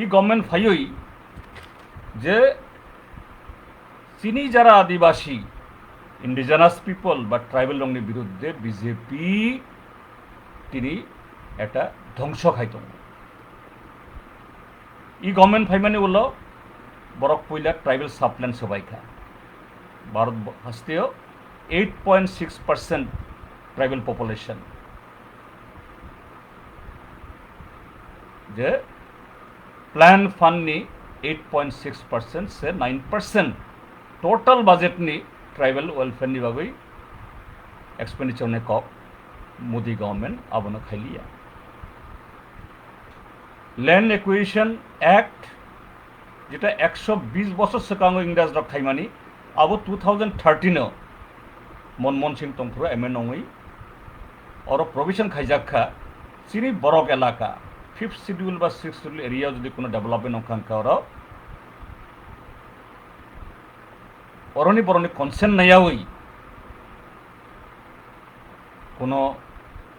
ই গভর্নমেন্ট ফাইই যে চিনি যারা আদিবাসী ইন্ডিজিনাস পিপল বা ট্রাইবেল রঙের বিরুদ্ধে বিজেপি তিনি একটা ধ্বংস খাইত ই গভর্নমেন্ট ফাইমানি হলো বরক পইলা ট্রাইবেল সাবল্যান্ড সবাইকা ভারত হাস্তেও 8.6% ট্রাইবেল পপুলেশন যে प्लान फंड नी 8.6% से 9% टोटल बजेट नी ट्राइबल वेलफेयर नी बागै एक्सपेंडिचर ने कप मोदी गवर्नमेंट आबनो खाइलिया लैंड एक्विजिशन एक्ट जेटा 120 बছর सिगां इंग्राज रक खाइमानी अब 2013 मनमोहन सिंह तंफ्रो एम एन नङै और प्रोविजन खाइजाखा चिनी बरक एलाका 5th शेड्यूल বা 6th शेड्यूल एरिया যদি কোনো ডেভেলপমেন্ট অঙ্কাঙ্কা অরণি বরণি কনসেন্ট নাইয়াওই কোনো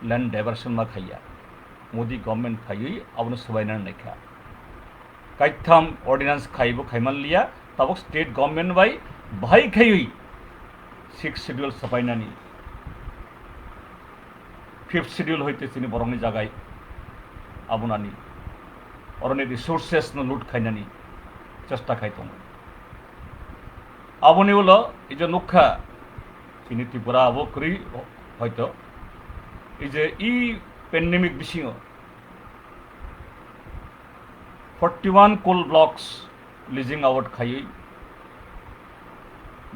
ল্যান্ড ডাইভারশন মা খাইয়া মোদি গভর্নমেন্ট খাইই আবনো সবাইনা নাইখা কাইথাম অর্ডিন্যান্স খাইবো খাইমানলিয়া তাবক স্টেট গভর্নমেন্ট বাই ভাই খাইই 6th शेड्यूल সপাইনানি 5th शेड्यूल হইতে চিনি বরংনি জায়গায় আবনানি অরণের রিসোর্সেস ন লুট খাইনানি চেষ্টা খাইতম আবনি হলো এই যে নুক্ষা চিনি ত্রিপুরা আবো করি হয়তো এই যে ই প্যান্ডেমিক বিশিং 41 কোল ব্লকস লিজিং আউট খাইই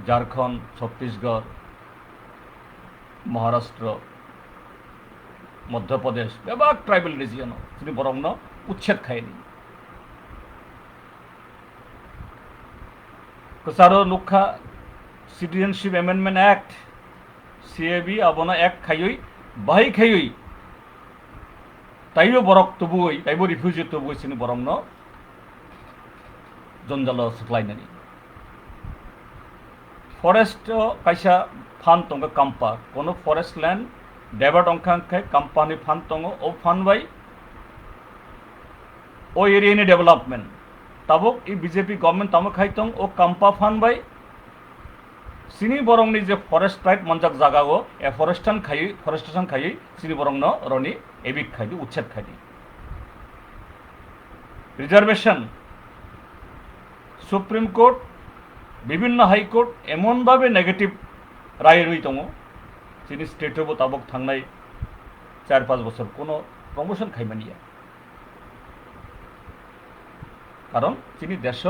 झारखंड छत्तीसगढ़ महाराष्ट्र मध्य प्रदेश बेबाक ट्राइबल रिजियन তিনি বরং উচ্ছেদ খায়নি কসারো নুখা সিটিজেনশিপ অ্যামেন্ডমেন্ট অ্যাক্ট সিএবি আবনা অ্যাক্ট খাইই বাই খাইই তাইও বরক তবুই তাইবো রিফিউজি তবুই তিনি বরং জঞ্জাল সাপ্লাইনানি फरेस्ट कैसा फान दङ काम्पा कोनो फरेस्ट लैंड डेभार्ट अंखांखाय काम्पानि फान दङ ओ फान बाय ओ एरियानि डेभलपमेंट ताबक इ बीजेपी गवर्नमेंट तामो खाइ दङ ओ काम्पा फान बाय सिनी बरंनि जे फरेस्ट राइट मनजाक जागागो ए फरेस्टेशन खाइ सिनी बरं रनि एबिक खाइ उच्छेद खाइ रिजर्वेशन सुप्रीम कोर्ट विभिन्न हाईकोर्ट एमन भावे नेगेटिव राय रही दङ जिनि स्टेटआवबो ताबक थांनाय 4-5 বছর কোনো प्रमोशन खाइमानिया कारण जिनि देश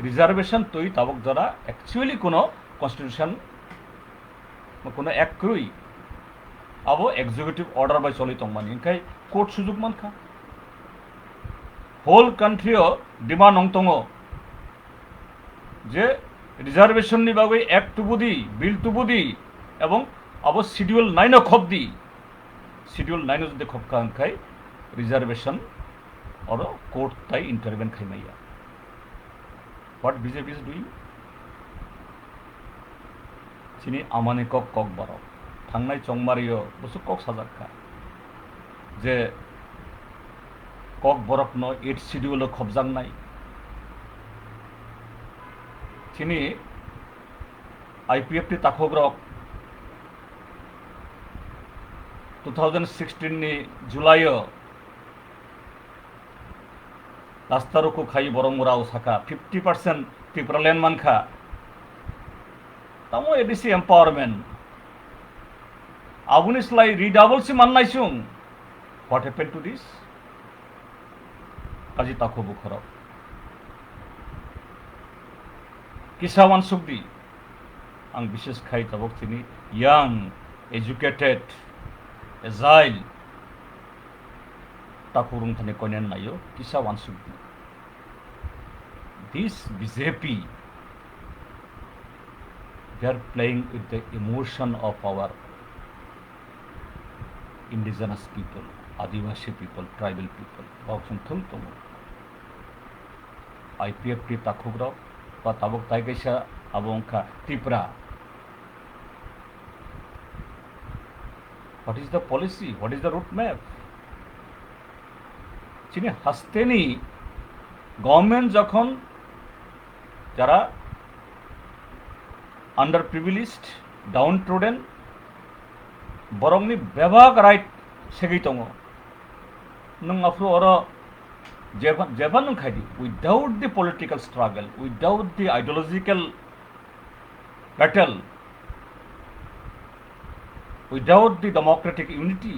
रिजर्वेशन तৈ ताबक जरा एक्चुअली कोनो कन्स्टिट्यूशन कोनो एक्ट करुई अब एक्जिक्यूटिव ऑर्डर बाय चलि दंमानि ओंखाय कोर्ट सुजुग मानखा होल कान्ट्री डिमांड नं दङ जे रिजार्वेशन नि बागै एक्ट टुबुदी बिल टुबुदी एवं अब शिड्यूल 9 खबदी शिड्यूल 9 যদি খবকা अंखाय रिजर्वेशन और कोर्ट ताई इंटरवेन खाइमाइया व्हाट बीजेपी इज डूइंग चिनी आमाने कक बारो थांनाय चंगमारियो बसु कक साजाखा जे कक बरक न 8 शिड्यूल खबजांनाय चिनी आईपीएफ ताखग्रक 2016 नि जुलाई रास्ता रोको खाई बरंगरा ओसाका 50% त्रिपुरा लैंड मानखा तामो एडीसी एम्पावरमेंट आबुनि स्लाई रिडाबल सि माननायसुं व्हाट हैपेंड टू दिस काजी ताखो बुखरक किसा वानसुकदी आं विशेष खाई ताबक तिनि यंग एजुकेटेड एजाइल ताकुरुं थाने कोनेन नायो किसा वानसुकदी this BJP they are playing with the emotion of our indigenous people, Adivasi people, tribal people. Baksun thultung. IPFT takugrok, but tabok taigesha abongka Tripura. What is the policy? What is the route map? Chini hasteni government যখন যারা under privileged ডাউনট্রোডেন বরংনি বেবাক right সেগিতङ नों afro ora जेबा नों खायदि without the political struggle, without the ideological battle, without the democratic unity,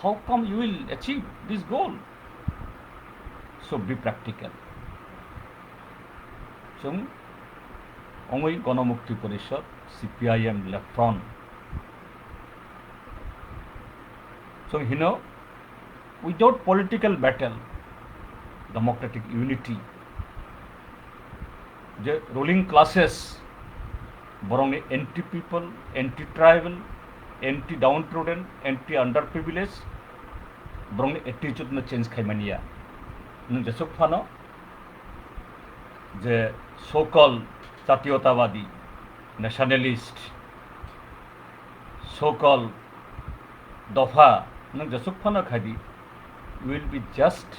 how come you will achieve this goal? So be practical. So only গণমুক্তি পরিষদ CPIM left front. So without political battle, democratic unity, the ruling classes borong anti people, anti tribal, anti downtrodden, anti underprivileged borong attitude na change khaimania nung jesok phano যে so-called জাতীয়তাবাদী nationalist, so-called দফা nung jesok phano khadi will be just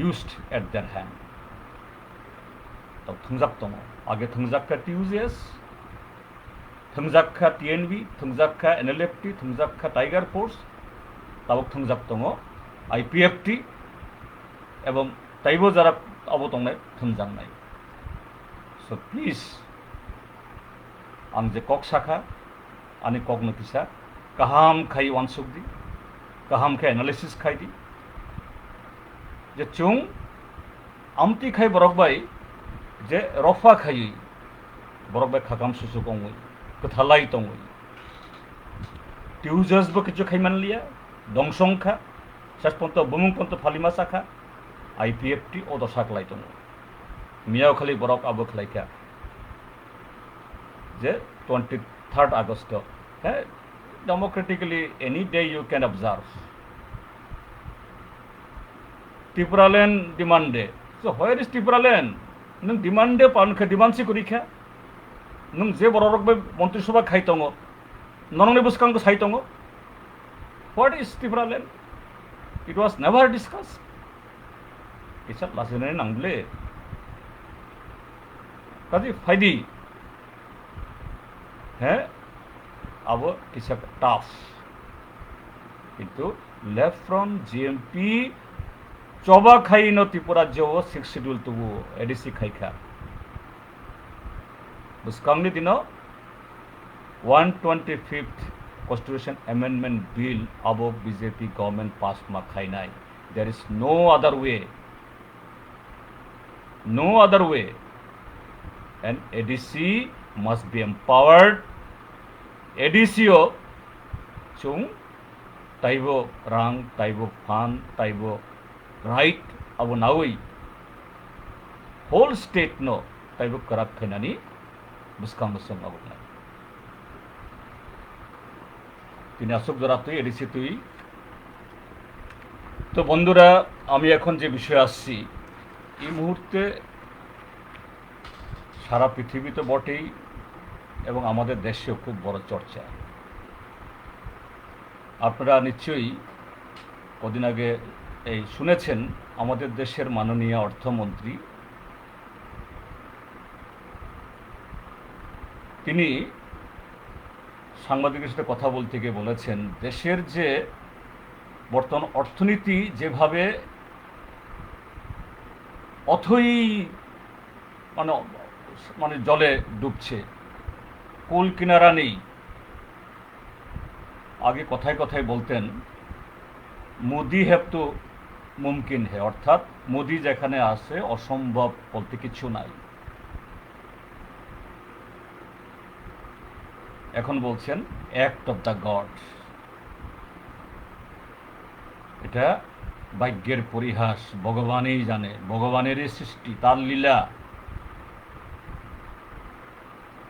used at their hand. तो थंजाक आगे थंजाक TUGS, थंजाक TNB, थंजाक NLFT, थंजाक टाइगर फोर्स, तब थंजाक IPFT एवं ताइबो जरा अब तंगनाय थंजांनाय. So please आं जे कक शाखा आनि कक नकिसा काहाम खाई वानसुकदी काहाम खाई एनालिसिस खाईदी जे चुं आमती खाई बरकबाई जे रफा खाई बरकबाई खाकाम सुसु कंगुई कथालाई तंगुई टिउजस बो किछु खाई मानलिया दंसंखा सासपन्त बुमुंपन्त फालिमा साखा IPFT ओ दशा खलाई तंगु मियाव खाली बरक आबो खलाइका जे 23rd August है democratically any day you can observe Tripura land demande. So where is Tripura land? नों demande पानखे डिमान्डसि करिखा नों जे बररक बे मन्त्रि सभा खाइतङ नरंनि बुसकांग साइतङ. What is Tripura land? It was never discussed. It's a लासने नांगले कदि फायदी है अब किसा टफ किंतु लेफ्ट फ्रंट GMP चौबा खाई न त्रिपुरा जो 6 शेड्यूल तो वो ADC खाई खा बुसकांगनी दिनो 125th Constitution Amendment Bill अब BJP government passed मा खाई नाई. There is no other way, and ADC must be empowered. ADCO chung taibo rang, taibo fan, taibo right abu nawi whole state no taibo karak khainani buskang busang abu na তিনি আসুক যারা তুই ADC তুই. তো বন্ধুরা আমি এখন যে বিষয়ে আসছি এই মুহূর্তে সারা পৃথিবীতে বটেই এবং আমাদের দেশেও খুব বড় চর্চা. আপনারা নিশ্চয়ই কদিন আগে এই শুনেছেন আমাদের দেশের মাননীয় অর্থমন্ত্রী তিনি সাংবাদিকের সাথে কথা বলতে গিয়ে বলেছেন দেশের যে বর্তমান অর্থনীতি যেভাবে অথই মানে জলে ডুবছে, কুল কিনারা নেই. আগে কথায় কথায় বলতেন মোদি হ্যাভ তো মুমকিন হে, অর্থাৎ মোদি যেখানে আছে অসম্ভব বলতে কিছু নাই. এখন বলছেন অ্যাক্ট অফ দ্য গড. এটা ভাগ্যের পরিহাস, ভগবানই জানে, ভগবানেরই সৃষ্টি, তার লীলা.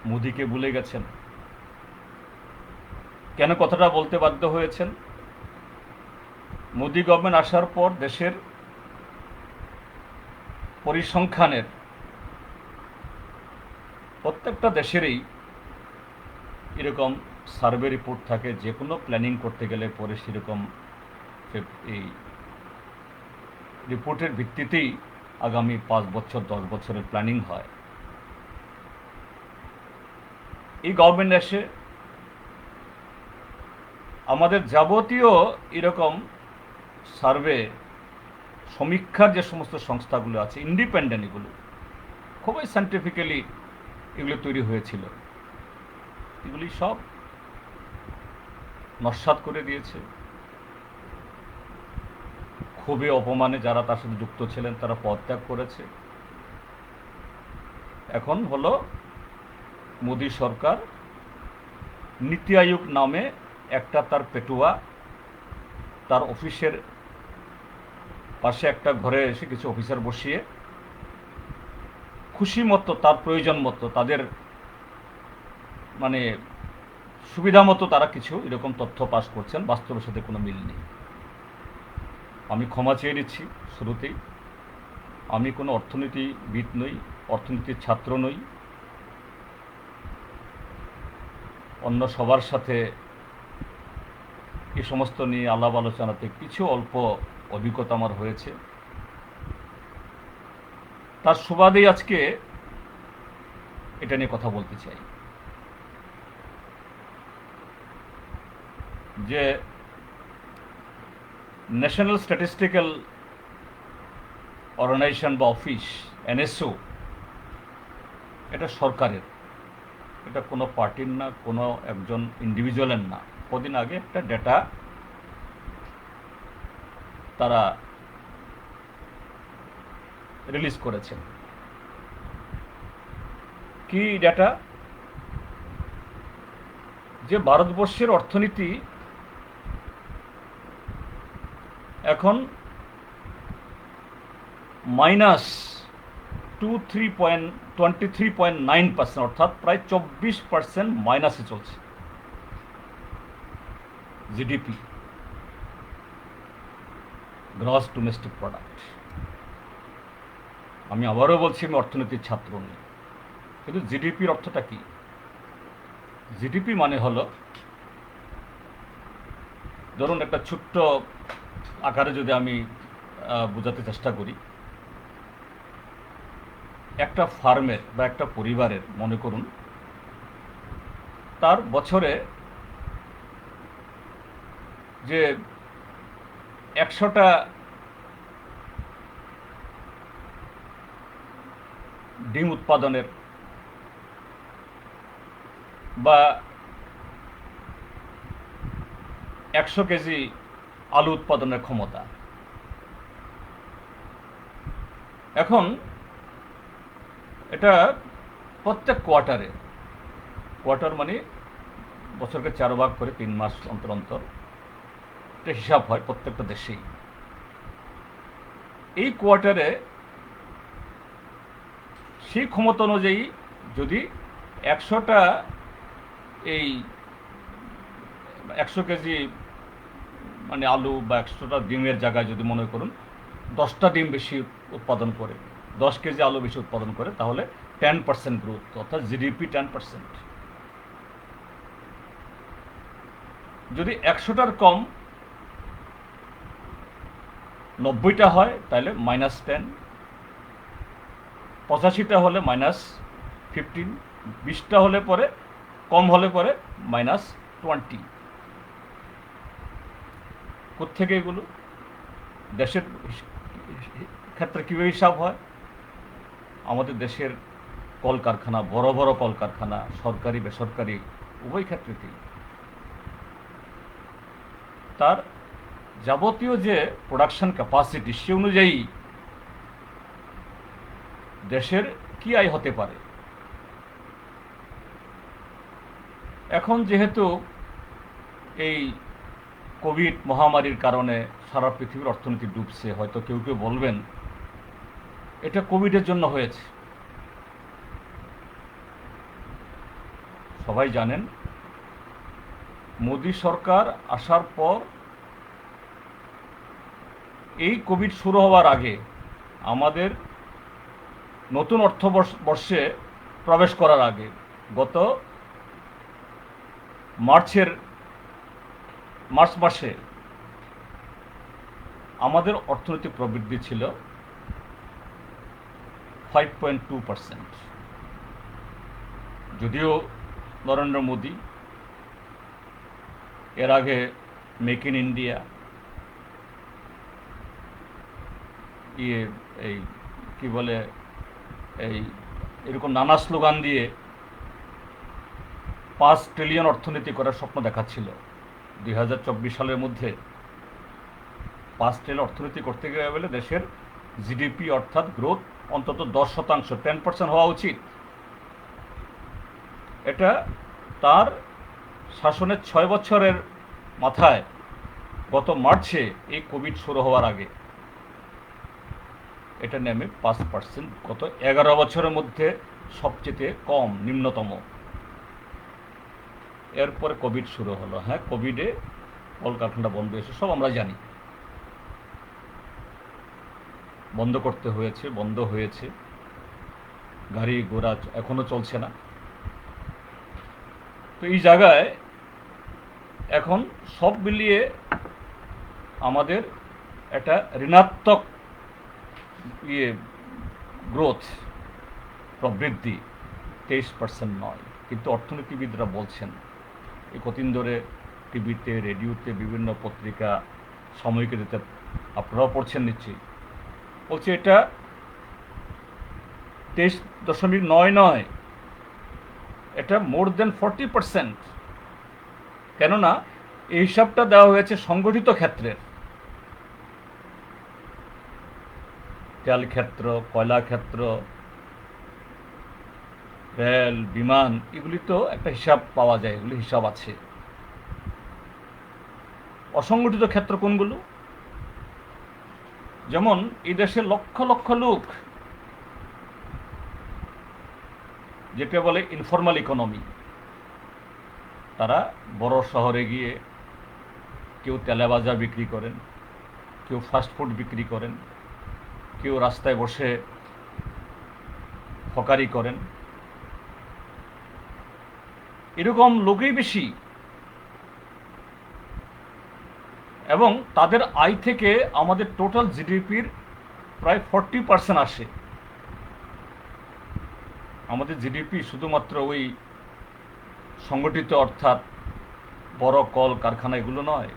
মোদিকে ভুলে গেছেন। কেন কথাটা বলতে বাধ্য হয়েছেন? মোদি গভর্নমেন্ট আসার পর দেশের পরিসংখ্যানের প্রত্যেকটা দেশেরই এরকম সার্ভে রিপোর্ট থাকে, যে কোনো প্ল্যানিং করতে গেলে পরে সেরকম এই রিপোর্টের ভিত্তিতেই আগামী 5 বছর 10 বছরের প্ল্যানিং হয়। এই গভর্নমেন্ট এসে আমাদের যাবতীয় এরকম সার্ভে সমীক্ষার যে সমস্ত সংস্থাগুলো আছে ইন্ডিপেন্ডেন্ট, এগুলো খুবই সায়েন্টিফিক্যালি এগুলো তৈরি হয়েছিল, এগুলি সব নস্যাৎ করে দিয়েছে। খুবই অপমানে যারা তার সাথে যুক্ত ছিলেন তারা পদত্যাগ করেছে। এখন হলো মোদি সরকার নীতি আয়োগ নামে একটা তার পেটুয়া তার অফিসের পাশে একটা ঘরে এসে কিছু অফিসার বসিয়ে খুশি মতো তার প্রয়োজন মতো তাদের মানে সুবিধা মতো তারা কিছু এরকম তথ্য পাস করছেন, বাস্তবের সাথে কোনো মিল নেই। আমি ক্ষমা চেয়ে নিচ্ছি শুরুতেই, আমি কোনো অর্থনীতিবিদ নই, অর্থনীতির ছাত্র নই, অন্য সবার সাথে এই সমস্ত নিয়ে আলাপ আলোচনাতে কিছু অল্প অভিজ্ঞতা আমার হয়েছে, তার সুবাদেই আজকে এটা নিয়ে কথা বলতে চাই। যে ন্যাশনাল স্ট্যাটিস্টিক্যাল অর্গানাইজেশন বা অফিস এনএসও, এটা সরকারের, এটা কোনো পার্টির না, কোনো একজন ইন্ডিভিজুয়ালের না। কদিন আগে একটা ডেটা তারা রিলিজ করেছেন। কি ডেটা? যে ভারতবর্ষের অর্থনীতি এখন -23.9%, অর্থাৎ প্রায় 24% মাইনাসে চলছে জিডিপি, গ্রস ডোমেস্টিক প্রোডাক্ট। আমি আবারও বলছি আমি অর্থনীতির ছাত্র নই, কিন্তু জিডিপির অর্থটা কি? জিডিপি মানে হলো, ধরুন একটা ছোট্ট আকারে যদি আমি বোঝাতে চেষ্টা করি, একটা ফার্মের বা একটা পরিবারের মনে করুন তার বছরে যে 100টা ডিম উৎপাদনের বা 100 কেজি আলু উৎপাদনের ক্ষমতা। এখন এটা প্রত্যেক কোয়ার্টার মানে বছরকে 4 ভাগ করে 3 মাস অন্তর অন্তর এটা হিসাব হয় প্রত্যেকটা দেশেই। এই কোয়ার্টারে সেই ক্ষমতা অনুযায়ী যদি 100টা এই 100 কেজি মানে আলু বা 100টা ডিমের জায়গায় যদি মনে করুন 10টা ডিম বেশি উৎপাদন করে, 10 কেজি আলু বেশি উৎপাদন করে, তাহলে 10% গ্রোথ, অর্থাৎ জিডিপি 10%। যদি 100টার কম 90টা হয় তাহলে -10, 85টা হলে -15, 20টা হলে পরে কম হলে পরে -20। কোত্থেকে এগুলো? দেশের ক্ষেত্রে কীভাবে হিসাব হয়? আমাদের দেশের কলকারখানা, বড় বড় কলকারখানা, সরকারি বেসরকারি উভয় ক্ষেত্রেতেই তার যাবতীয় যে প্রোডাকশন ক্যাপাসিটি সে অনুযায়ী দেশের কি আয় হতে পারে। এখন যেহেতু এই কোভিড মহামারীর কারণে সারা পৃথিবীর অর্থনীতি ডুবছে, হয়তো কেউ কেউ বলবেন এটা কোভিডের জন্য হয়েছে। সবাই জানেন মোদী সরকার আসার পর এই কোভিড শুরু হওয়ার আগে আমাদের নতুন অর্থবর্ষে প্রবেশ করার আগে গত মার্চ মাসে আমাদের অর্থনৈতিক প্রবৃদ্ধি ছিল 5.2%। যদিও নরেন্দ্র মোদী এর আগে মেক ইন ইন্ডিয়া এই কি বলে এরকম নানা স্লোগান দিয়ে 5 ট্রিলিয়ন অর্থনীতি করার স্বপ্ন দেখাচ্ছিল। 2024 সালের মধ্যে 5 ট্রিলিয়ন অর্থনীতি করতে গেলে দেশের জিডিপি অর্থাৎ গ্রোথ অন্তত 10%, 10% হওয়া উচিত। এটা তার শাসনের 6 বছরের মাথায় গত মার্চে এই কোভিড শুরু হওয়ার আগে এটা নেমে 5%, গত 11 বছরের মধ্যে সবচেয়ে কম, নিম্নতম। এরপরে কোভিড শুরু হলো। হ্যাঁ, কোভিডে কলকারখানা বন্ধ হয়েছে, সব আমরা জানি। বন্ধ করতে হয়েছে, বন্ধ হয়েছে, গাড়ি ঘোড়া এখনো চলছে না। তো এই জায়গায় এখন সব মিলিয়ে আমাদের একটা ঋণাত্মক গ্রোথ, প্রবৃদ্ধি 23% নয়। কিন্তু অর্থনীতিবিদরা বলছেন, এই কদিন ধরে টিভিতে, রেডিওতে, বিভিন্ন পত্রিকা, সাময়িকীতে আপনারাও পড়ছেন নিশ্চয়ই, বলছে এটা 23.9 নয়, এটা মোর দেন 40%। কেননা এই হিসাবটা দেওয়া হয়েছে সংগঠিত ক্ষেত্রের, তেল ক্ষেত্র, কয়লা ক্ষেত্র, রেল, বিমান, এগুলি তো একটা হিসাব পাওয়া যায়, এগুলি হিসাব আছে। অসংগঠিত ক্ষেত্র কোনগুলো? যেমন এই দেশে লক্ষ লক্ষ লোক, যেটা বলে ইনফর্মাল ইকোনমি, তারা বড় শহরে গিয়ে কেউ তেলেবাজা বিক্রি করেন, কেউ ফাস্টফুড বিক্রি করেন, কেউ রাস্তায় বসে হকারি করেন। এরকম লোকই বেশি, এবং তাদের আয় থেকে আমাদের টোটাল জিডিপির প্রায় 40% আসে। আমাদের জিডিপি শুধুমাত্র ওই সংগঠিত অর্থাৎ বড় কল কারখানা এগুলো নয়,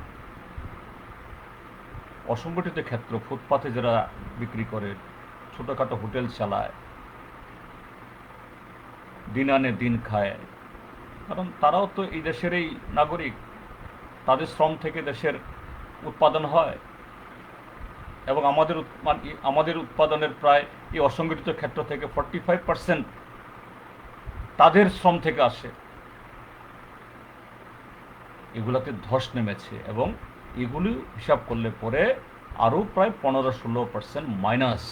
অসংগঠিত ক্ষেত্র, ফুটপাথে যারা বিক্রি করে, ছোটোখাটো হোটেল চালায়, দিন আনে দিন খায়, কারণ তারাও তো এই দেশেরই নাগরিক, তাদের শ্রম থেকে দেশের উৎপাদন হয়। এবং আমাদের উৎপাদনের প্রায় এই অসংগঠিত ক্ষেত্র থেকে 45% তাদের শ্রম থেকে আসে। এগুলোতে ধস নেমেছে, এবং এগুলি হিসাব করলে পরে আরও প্রায় 15-16% মাইনাস,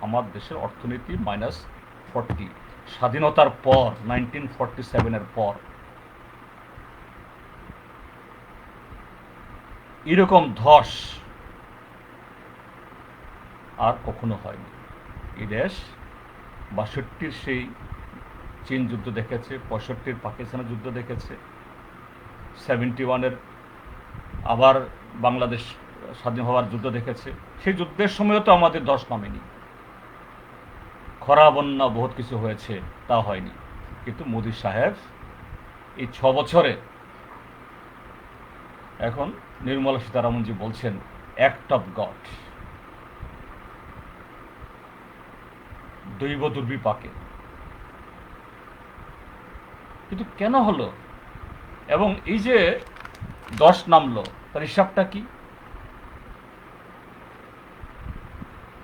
আমার দেশের অর্থনীতি -40, স্বাধীনতার পর, 1947-এর পর এরকম ধস আর কখনো হয়নি। এই দেশ 62-র সেই চীন যুদ্ধ দেখেছে, 65-র পাকিস্তানের যুদ্ধ দেখেছে, 71-এর আবার বাংলাদেশ স্বাধীন হওয়ার যুদ্ধ দেখেছে। সেই যুদ্ধের সময়ও তো আমাদের ধস নামেনি, খরা বন্যা বহুত কিছু হয়েছে, তা হয়নি। কিন্তু মোদী সাহেব এই 6 বছরে, এখন নির্মলা সীতারামনজি বলছেন অ্যাক্ট অফ গড, দৈব দুর্বিপাকে। কিন্তু কেন হলো, এবং এই যে 10 নামলো, তার হিসাবটা কি?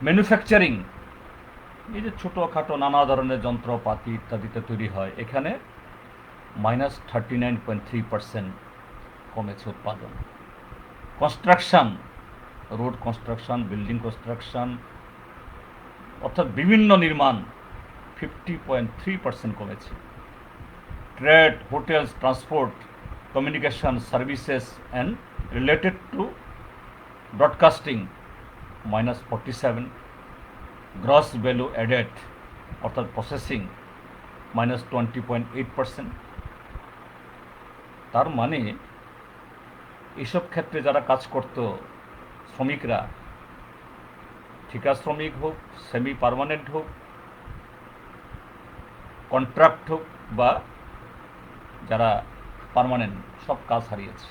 ম্যানুফ্যাকচারিং, এই যে ছোটোখাটো নানা ধরনের যন্ত্রপাতি ইত্যাদিতে তৈরি হয়, এখানে -39.3% কমেছে উৎপাদন। Construction, road construction, building construction, অর্থাৎ বিভিন্ন নির্মাণ 50.3% কমেছে। trade, hotels, transport, communication services and related to broadcasting -47, gross value added অর্থাৎ প্রসেসিং -20.8%। তার মানে এইসব ক্ষেত্রে যারা কাজ করত শ্রমিকরা, ঠিকা শ্রমিক হোক, সেমি পার্মানেন্ট হোক, কন্ট্রাক্ট হোক বা যারা পার্মানেন্ট, সব কাজ হারিয়েছে।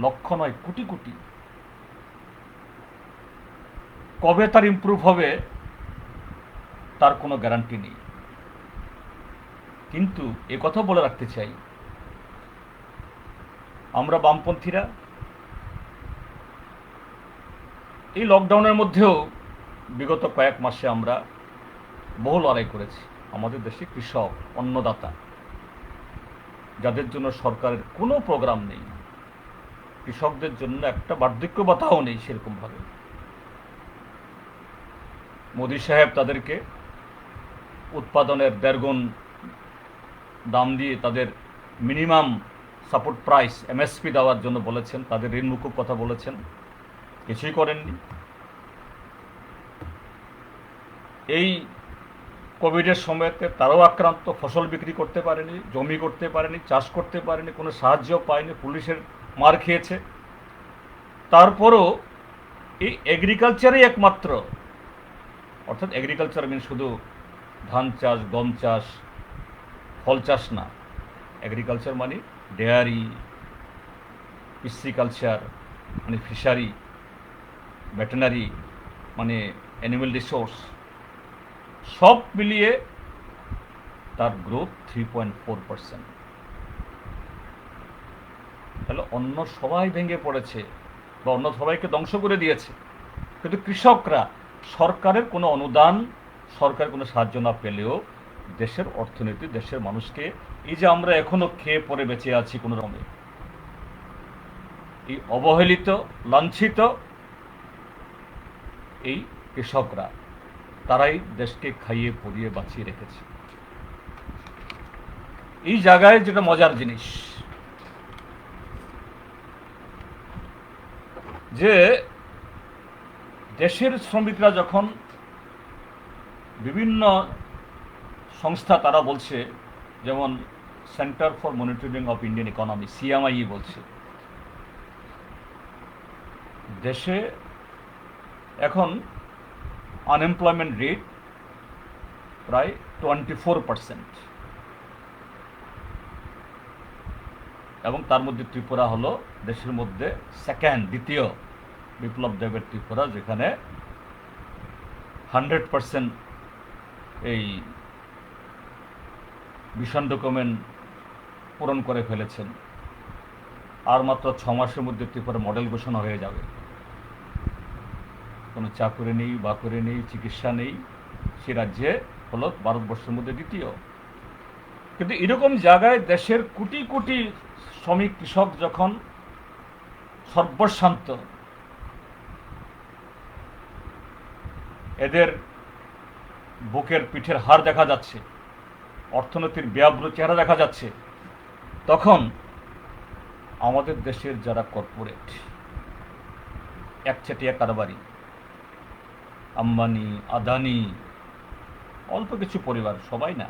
লক্ষ নয়, কোটি কোটি। কবে তার ইমপ্রুভ হবে তার কোনো গ্যারান্টি নেই। কিন্তু কথা বলে রাখতে চাই, আমরা বামপন্থীরা এই লকডাউনের মধ্যেও বিগত কয়েক মাসে আমরা বহু লড়াই করেছি। আমাদের দেশে কৃষক, অন্নদাতা, যাদের জন্য সরকারের কোনো প্রোগ্রাম নেই, কৃষকদের জন্য একটা বার্ধক্য ভাতাও নেই সেরকমভাবে, মোদী সাহেব তাদেরকে উৎপাদনের 1.5 গুণ দাম দিয়ে তাদের মিনিমাম সাপোর্ট প্রাইস এমএসপি দেওয়ার জন্য বলেছেন, তাদের ঋণ মুকুব কথা বলেছেন, কিছুই করেননি। এই কোভিডের সময়তে তারাও আক্রান্ত, ফসল বিক্রি করতে পারেনি, জমি করতে পারেনি, চাষ করতে পারেনি, কোনো সাহায্য পায়নি, পুলিশের মার খেয়েছে। তারপরও এই এগ্রিকালচারই একমাত্র, অর্থাৎ এগ্রিকালচার মিন শুধু ধান চাষ, গম চাষ, ফল চাষ না, এগ্রিকালচার মানে ডেয়ারি, পিসিকালচার মানে ফিশারি, ভেটেনারি মানে অ্যানিমেল রিসোর্স, সব মিলিয়ে তার গ্রোথ 3.4%। তাহলে অন্য সবাই ভেঙে পড়েছে বা অন্য সবাইকে ধ্বংস করে দিয়েছে, কিন্তু কৃষকরা সরকারের কোনো অনুদান, সরকারের কোনো সাহায্য না পেলেও দেশের অর্থনীতি, দেশের মানুষকে, এই যে আমরা এখনো খেয়ে পরে বেঁচে আছি কোনো রকমে, এই অবহেলিত, লাঞ্ছিত এই কৃষকরা, তারাই দেশকে খাইয়ে পরিয়ে বাঁচিয়ে রেখেছে। এই জায়গায় যেটা মজার জিনিস, যে দেশের শ্রমিকরা যখন বিভিন্ন সংস্থা তারা বলছে, যেমন centre for monitoring of Indian economy CMI বলছে, দেশে এখন আনএমপ্লয়মেন্ট রেট প্রায় 24%, এবং তার মধ্যে ত্রিপুরা হলো দেশের মধ্যে দ্বিতীয় বিপ্লব দেবের ত্রিপুরা, যেখানে 100% এই ভিশন ডকুমেন্ট পূরণ করে ফেলেছেন। আর মাত্র 6 মাসের মধ্যে ত্রিপুরা মডেল ঘোষণা হয়ে যাবে। কোনো চাকরি নেই, বাকরি নেই, চিকিৎসা নেই, সে রাজ্যে হলো ভারতবর্ষের মধ্যে দ্বিতীয়। কিন্তু এরকম জায়গায় দেশের কোটি কোটি শ্রমিক, কৃষক যখন সর্বশান্ত, এদের বুকের পিঠের হাড় দেখা যাচ্ছে, অর্থনীতির ব্যাব্র চেহারা দেখা যাচ্ছে, তখন আমাদের দেশের যারা কর্পোরেট, একচেটিয়া কারবারি, আম্বানি, আদানি, অল্প কিছু পরিবার, সবাই না,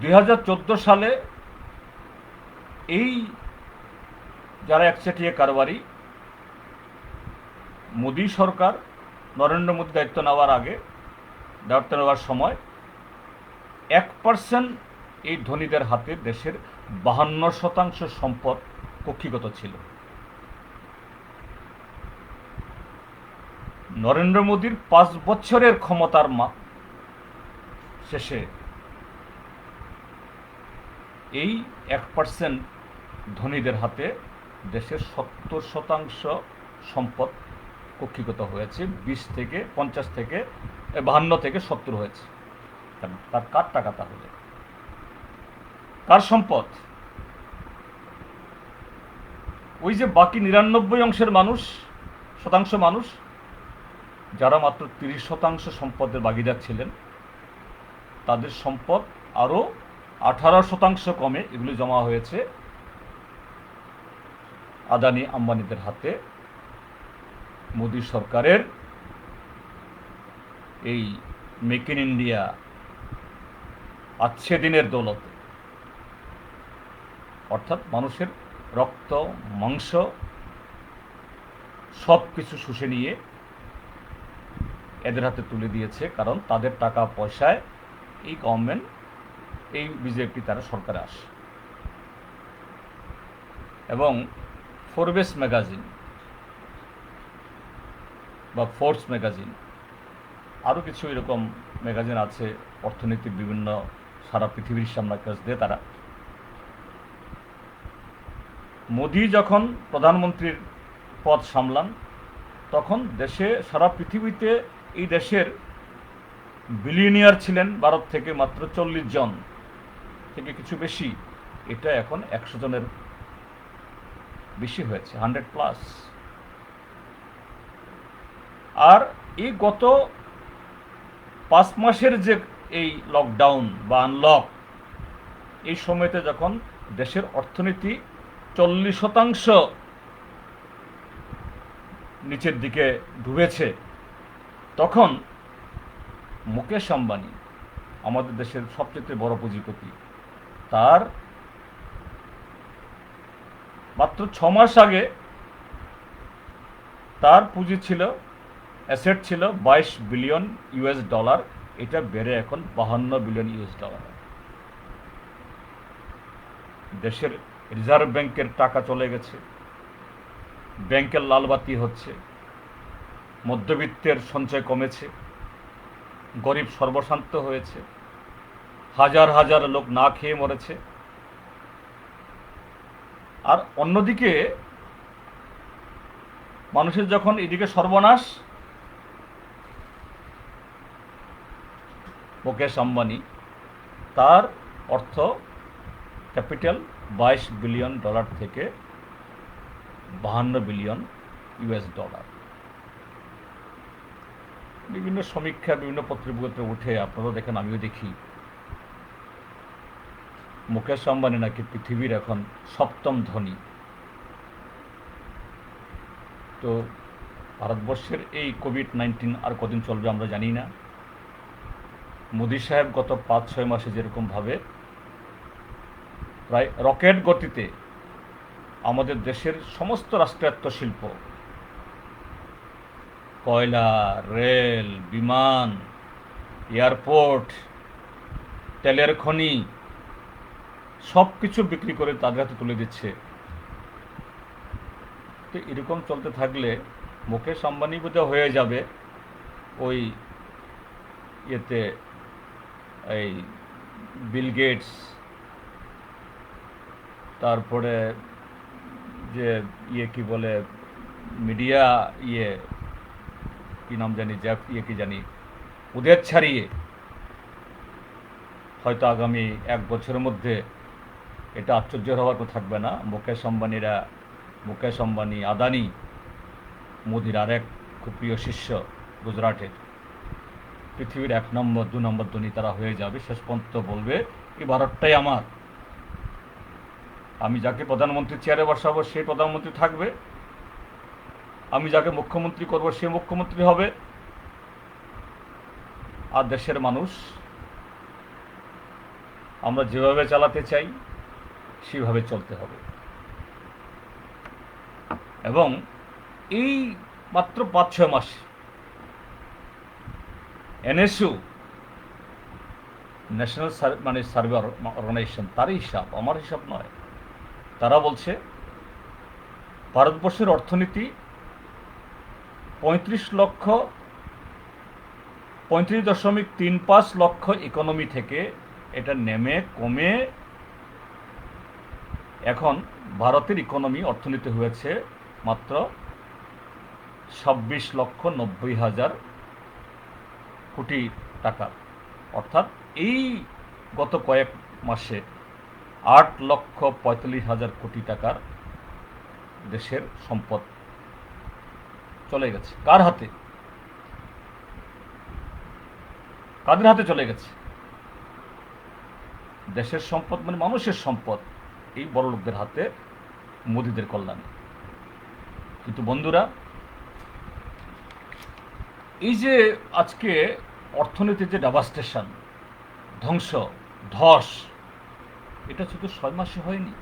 2014 সালে এই যারা একচেটিয়া কারবারি, মোদী সরকার, নরেন্দ্র মোদী দায়িত্ব নেওয়ার সময় 1% এই ধনীদের হাতে দেশের 52% সম্পদ কক্ষিগত ছিল। নরেন্দ্র মোদীর 5 বছরের ক্ষমতার শেষে এই 1% ধনীদের হাতে দেশের 70% সম্পদ কক্ষিগত হয়েছে। 50 থেকে 52 থেকে 70 হয়েছে। তার কার টাকা? তাহলে কার সম্পদ? ওই যে বাকি 99 শতাংশ মানুষ, যারা মাত্র 30% সম্পদের ভাগিদার ছিলেন, তাদের সম্পদ আরও 18% কমে এগুলি জমা হয়েছে আদানি আম্বানিদের হাতে মোদী সরকারের এই মেক ইন ইন্ডিয়া আচ্ছে দিনের দৌলতে। অর্থাৎ মানুষের রক্ত মাংস সব কিছু শুষে নিয়ে এদের হাতে তুলে দিয়েছে, কারণ তাদের টাকা পয়সায় এই গভর্নমেন্ট, এই বিজেপি তারা সরকারে আসে। এবং ফোর্বস ম্যাগাজিন বা ফোর্বস ম্যাগাজিন, আরও কিছু এরকম ম্যাগাজিন আছে অর্থনীতির বিভিন্ন, সারা পৃথিবীর সামনে কাজ দিয়ে তারা, মোদি যখন প্রধানমন্ত্রীর পদ সামলান তখন দেশে, সারা পৃথিবীতে এই দেশের বিলিয়নিয়ার ছিলেন ভারত থেকে মাত্র 40 জন থেকে কিছু বেশি, এটা এখন 100 জনের বেশি হয়েছে, 100+। আর এই গত 5 মাসের যে এই লকডাউন বা আনলক, এই সময়তে যখন দেশের অর্থনীতি 40% নিচের দিকে ডুবেছে, তখন মুকেশ আম্বানি, আমাদের দেশের সবচেয়ে বড় পুঁজিপতি, তার মাত্র 6 মাস আগে তার পুঁজি ছিল, অ্যাসেট ছিল $22 বিলিয়ন, এটা বেড়ে এখন $52 বিলিয়ন। দেশের রিজার্ভ ব্যাংকের টাকা চলে গেছে, ব্যাংকের লালবাতি হচ্ছে, মধ্যবিত্তের সঞ্চয় কমেছে, গরিব সর্বশান্ত হয়েছে, হাজার হাজার লোক না খেয়ে মরেছে। আর অন্যদিকে মানুষের যখন এদিকে সর্বনাশ, মুকেশ আম্বানি, তার অর্থ ক্যাপিটাল $22 বিলিয়ন থেকে $52 বিলিয়ন। বিভিন্ন সমীক্ষা, বিভিন্ন পত্রিকাতে উঠে, আপনারা দেখেন, আমিও দেখি, মুকেশ আম্বানি নাকি পৃথিবীর এখন 7ম ধনী। তো ভারতবর্ষের এই কোভিড-19 আর কদিন চলবে আমরা জানি না। মোদী সাহেব গত 5-6 মাসে যেরকমভাবে প্রায় রকেট গতিতে আমাদের দেশের সমস্ত রাষ্ট্রায়ত্ত শিল্প, কয়লা, রেল, বিমান, এয়ারপোর্ট, তেলের খনি, সব কিছু বিক্রি করে তাদের হাতে তুলে দিচ্ছে। তো এরকম চলতে থাকলে মুকেশ আম্বানি বোধহয় হয়ে যাবে ওই ইয়েতে, এই বিল গেটস, তারপরে যে কি বলে মিডিয়া, কি নাম জানি, কি জানি, ওদের ছাড়িয়ে হয়তো আগামী 1 বছরের মধ্যে এটা আশ্চর্য হওয়ার তো থাকবে না। মুকেশ আম্বানি, আদানি, মোদির আরেক খুব প্রিয় শিষ্য গুজরাটের, পৃথিবীর 1 নম্বর 2 নম্বর ধনী তারা হয়ে যাবে। শেষ পর্যন্ত বলবে এই ভারতটাই আমার, আমি যাকে প্রধানমন্ত্রী চেয়ারে বসাবো সে প্রধানমন্ত্রী থাকবে, আমি যাকে মুখ্যমন্ত্রী করব সে মুখ্যমন্ত্রী হবে, আর দেশের মানুষ আমরা যেভাবে চালাতে চাই সেভাবে চলতে হবে। এবং এই মাত্র 5-6 মাস এনএসইউ, ন্যাশনাল সার্ভে অর্গানাইজেশন, তারই হিসাব, আমার হিসাব নয়, তারা বলছে ভারতবর্ষের অর্থনীতি 35.35 লক্ষ ইকোনমি থেকে এটা নেমে কমে এখন ভারতের ইকোনমি, অর্থনীতি হয়েছে মাত্র 26,90,000 কোটি টাকা। অর্থাৎ এই গত কয়েক মাসে 8,45,000 কোটি টাকার দেশের সম্পদ চলে গেছে। কার হাতে? কাদের হাতে চলে গেছে? দেশের সম্পদ মানে মানুষের সম্পদ এই বড় লোকদের হাতে, মোদিদের কল্যাণে। কিন্তু বন্ধুরা, এই যে আজকে অর্থনীতির যে ডেভাস্টেশন, ধ্বংস, ধস, এটা শুধু 6 মাসে হয়নি।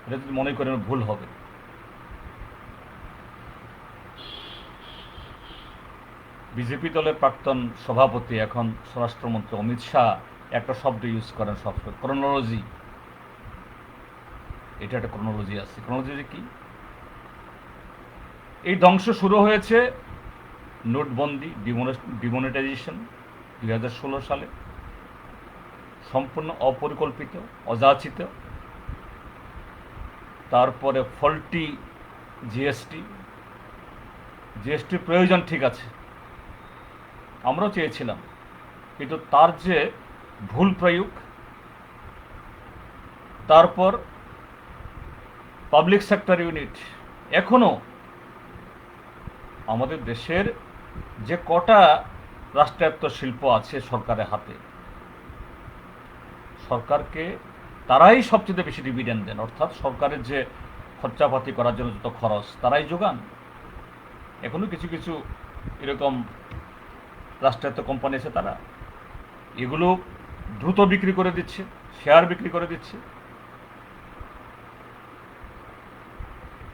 এটা যদি মনে করেন ভুল হবে। বিজেপি দলের প্রাক্তন সভাপতি, এখন স্বরাষ্ট্রমন্ত্রী অমিত শাহ একটা শব্দ ইউজ করেন সবসময়, ক্রোনোলজি। এটা একটা ক্রোনোলজি আছে। ক্রোনোলজি কি? এই ধ্বংস শুরু হয়েছে নোটবন্দি, ডিমনিটাইজেশন 2016 সালে, সম্পূর্ণ অপরিকল্পিত, অযাচিত। তারপরে ফল্টি জিএসটি। জিএসটির প্রয়োজন ঠিক আছে, আমরাও চেয়েছিলাম, কিন্তু তার যে ভুল প্রয়োগ। তারপর পাবলিক সেক্টর ইউনিট। এখনও আমাদের দেশের যে কটা রাষ্ট্রায়ত্ত শিল্প আছে সরকারের হাতে, সরকারকে তারাই সবচেয়ে বেশি ডিভিডেন্ড দেন, অর্থাৎ সরকারের যে খরচাপাতি করার জন্য যত খরচ তারাই যোগান। এখনও কিছু কিছু এরকম রাষ্ট্রায়ত্ত কোম্পানি আছে, তারা এগুলো দ্রুত বিক্রি করে দিচ্ছে, শেয়ার বিক্রি করে দিচ্ছে।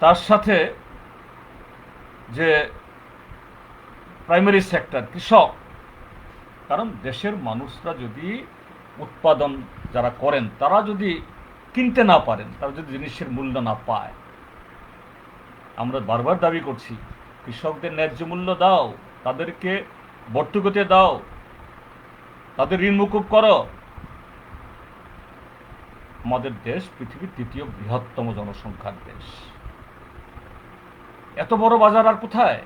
তার সাথে যে প্রাইমারি সেক্টর, কৃষক, কারণ দেশের মানুষরা যদি উৎপাদন যারা করেন তারা যদি কিনতে না পারেন, তারা যদি জিনিসের মূল্য না পায়, আমরা বারবার দাবি করছি কৃষকদের ন্যায্য মূল্য দাও, তাদেরকে ভর্তুকিতে দাও, তাদের ঋণ মুকুব করো। আমাদের দেশ পৃথিবীর 3য় বৃহত্তম জনসংখ্যার দেশ। এত বড় বাজার আর কোথায়?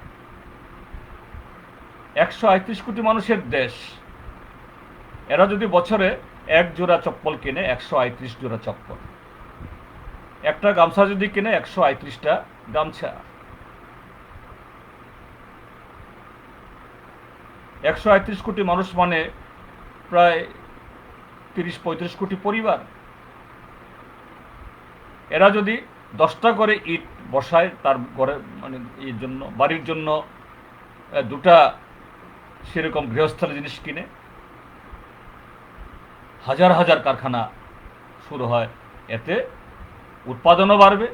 138 কোটি মানুষের দেশ। এরা যদি বছরে 1 জোড়া চপ্পল কিনে, 138 জোড়া চপ্পল। একটা গামছা যদি কিনে, 138টা গামছা। 138 কোটি মানুষ মানে প্রায় 30-35 কোটি পরিবার। এরা যদি 10টা করে ইট বসায় তার ঘরে, মানে এর জন্য, বাড়ির জন্য 2টা সেরকম গৃহস্থলী জিনিস কিনে, হাজার হাজার কারখানা শুরু হয়। এতে উৎপাদনও বাড়বে,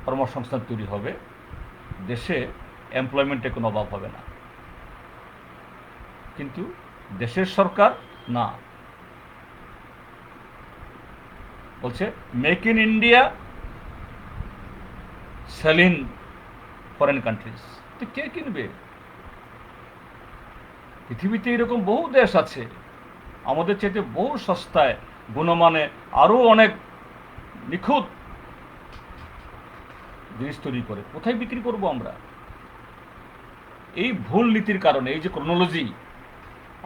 কর্মসংস্থান তৈরি হবে, দেশে এমপ্লয়মেন্টের কোনো অভাব হবে না। কিন্তু দেশের সরকার না, বলছে make in India, sell in foreign countries. তো কে কিনবে? পৃথিবীতে এরকম বহু দেশ আছে আমাদের চাইতে বহু সস্তায়, গুণমানে আরও অনেক নিখুঁত জিনিস তৈরি করে। কোথায় বিক্রি করব আমরা? এই ভুল নীতির কারণে, এই যে ক্রোনোলজি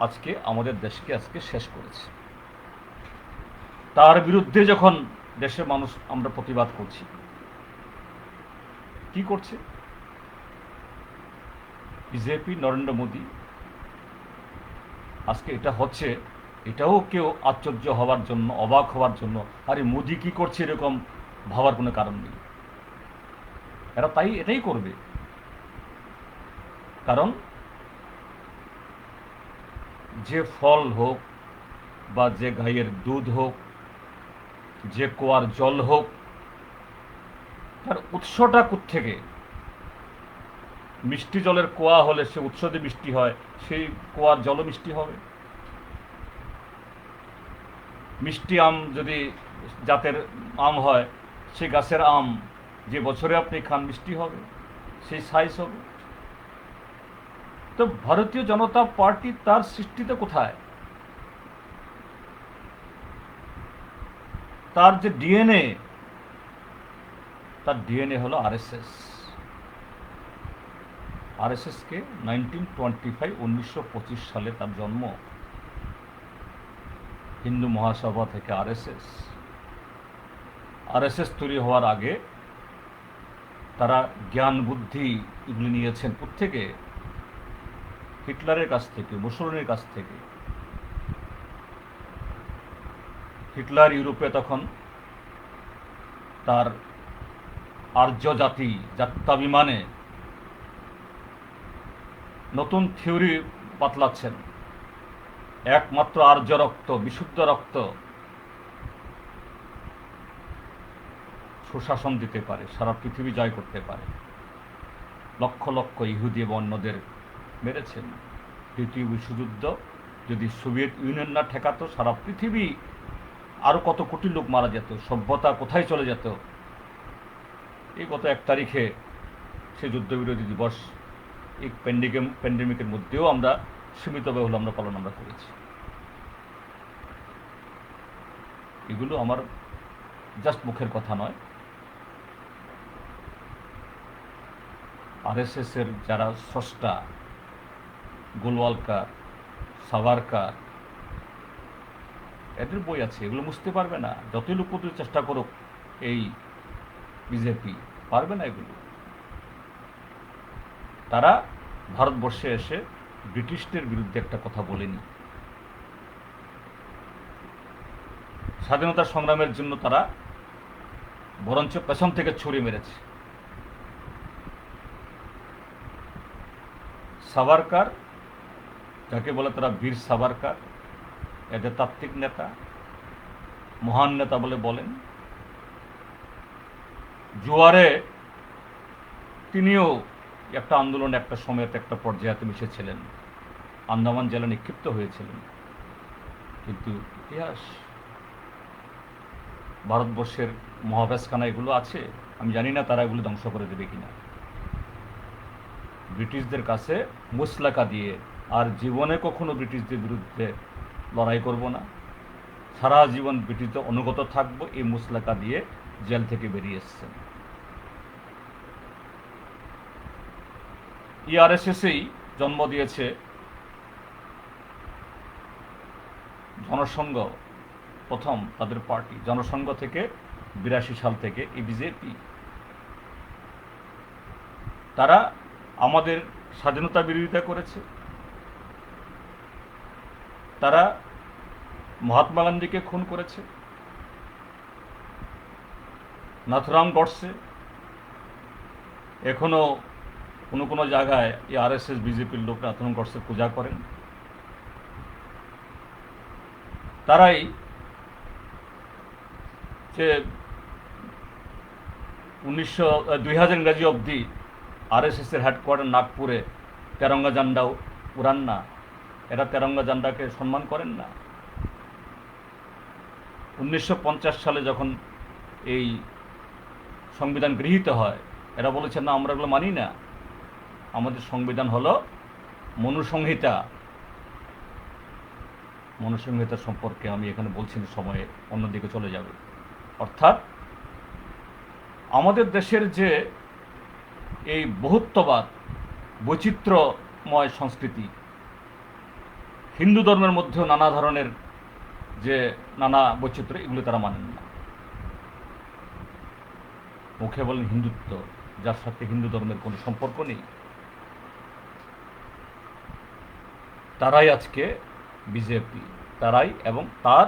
আজকে আমাদের দেশকে আজকে শেষ করেছে। তার বিরুদ্ধে যখন দেশের মানুষ আমরা প্রতিবাদ করছি, কি করছে বিজেপি, নরেন্দ্র মোদী? আজকে এটা হচ্ছে, এটাও কেউ আশ্চর্য হওয়ার জন্য, অবাক হওয়ার জন্য, আরে মোদী কি করছে এরকম ভাবার কোনো কারণ নেই। এরা এটাই করবে, কারণ যে ফল হোক বা যে গাইয়ের দুধ হোক, যে কুয়ার জল হোক, তার উৎসটা কোত্থেকে? মিষ্টি জলের কুয়া হলে সে উৎস দিয়ে মিষ্টি হয়, সেই কুয়ার জলও মিষ্টি হবে। মিষ্টি আম যদি জাতের আম হয়, সেই গাছের আম যে বছরে আপনি খান মিষ্টি হবে, সেই সাইজ হবে। তো ভারতীয় জনতা পার্টি তার সৃষ্টিতে কোথায়? তার যে ডিএনএ, তার ডিএনএ হলো আরএসএস। আরএসএসকে 1925 সালে তার জন্ম। হিন্দু মহাসভা থেকে আরএসএস তৈরি হওয়ার আগে তারা জ্ঞান বুদ্ধি এগুলি নিয়েছেন। প্রত্যেকে হিটলারের কাছ থেকে, মুসোলিনির কাছ থেকে। হিটলার ইউরোপে তখন তার আর্য জাতি জাত্যাভিমানে নতুন থিওরি বাতলাচ্ছেন। একমাত্র আর্য রক্ত, বিশুদ্ধ রক্ত সুশাসন দিতে পারে, সারা পৃথিবী জয় করতে পারে। লক্ষ লক্ষ ইহুদি এবং অন্যদের মেরেছেন। দ্বিতীয় বিশ্বযুদ্ধ যদি সোভিয়েত ইউনিয়ন না ঠেকাতো, সারা পৃথিবী আরও কত কোটি লোক মারা যেত, সভ্যতা কোথায় চলে যেত। এই গত 1 তারিখে সে যুদ্ধবিরোধী দিবস এই প্যান্ডেমিকের মধ্যেও আমরা সীমিতভাবে হলো আমরা পালন করেছি। এগুলো আমার জাস্ট মুখের কথা নয়। আরএসএস এর যারা স্রষ্টা, গোলওয়ালকার, সাভারকার, এদের বই আছে, এগুলো মুছতে পারবে না। যতই লুকোতে চেষ্টা করুক এই বিজেপি, পারবে না এগুলো। তারা ভারতবর্ষে এসে ব্রিটিশদের বিরুদ্ধে একটা কথা বলেনি। স্বাধীনতা সংগ্রামের জন্য তারা বরঞ্চ পেছন থেকে ছুরি মেরেছে। সাভারকার, যাকে বলে তারা বীর সাভারকার, এদের তাত্ত্বিক নেতা, মহান নেতা বলে বলেন। জোয়ারে তিনিও একটা আন্দোলনে একটা সময়তে একটা পর্যায়ে মিশেছিলেন, আন্দামান জেলা নিক্ষিপ্ত হয়েছিলেন। কিন্তু ইতিহাস, ভারতবর্ষের মহাবেশখানা এগুলো আছে, আমি জানি না তারা এগুলো ধ্বংস করে দেবে কিনা। ব্রিটিশদের কাছে মুসলাকা দিয়ে আর জীবনে কখনো ব্রিটিশদের বিরুদ্ধে লড়াই করব না, সারা জীবন ব্রিটিশদের অনুগত থাকবো, এই মুসলাকা দিয়ে জেল থেকে বেরিয়ে এসছেন। আরএসএসই জন্ম দিয়েছে জনসংঘ, প্রথম তাদের পার্টি জনসংঘ থেকে 82 সাল থেকে এই বিজেপি। তারা আমাদের স্বাধীনতা বিরোধিতা করেছে। তারা মহাত্মা গান্ধীকে খুন করেছে, নাথুরাম গডসে। এখনো কোনো কোনো জায়গায় এই আরএসএস বিজেপির লোক নাথুরাম গডসে পূজা করেন। তারাই যে 2000 ইংরাজি অবধি আরএসএস এর হেডকোয়ার্টার নাগপুরে তেরঙ্গা ঝান্ডা উড়ান না, এরা তেরঙ্গা ঝান্ডাকে সম্মান করেন না। 1950 সালে যখন এই সংবিধান গৃহীত হয়, এরা বলেছেন না, আমরা এগুলো মানি না, আমাদের সংবিধান হলো মনুসংহিতা। মনুসংহিতা সম্পর্কে আমি এখানে বলছি না, সময়ে অন্যদিকে চলে যাবে। অর্থাৎ আমাদের দেশের যে এই বহুত্ববাদ, বৈচিত্র্যময় সংস্কৃতি, হিন্দু ধর্মের মধ্যেও নানা ধরনের যে নানা বৈচিত্র্য, এগুলো তারা মানেন না। মুখে বলেন হিন্দুত্ব, যার সাথে হিন্দু ধর্মের কোনো সম্পর্ক নেই। তারাই আজকে বিজেপি, তারাই, এবং তার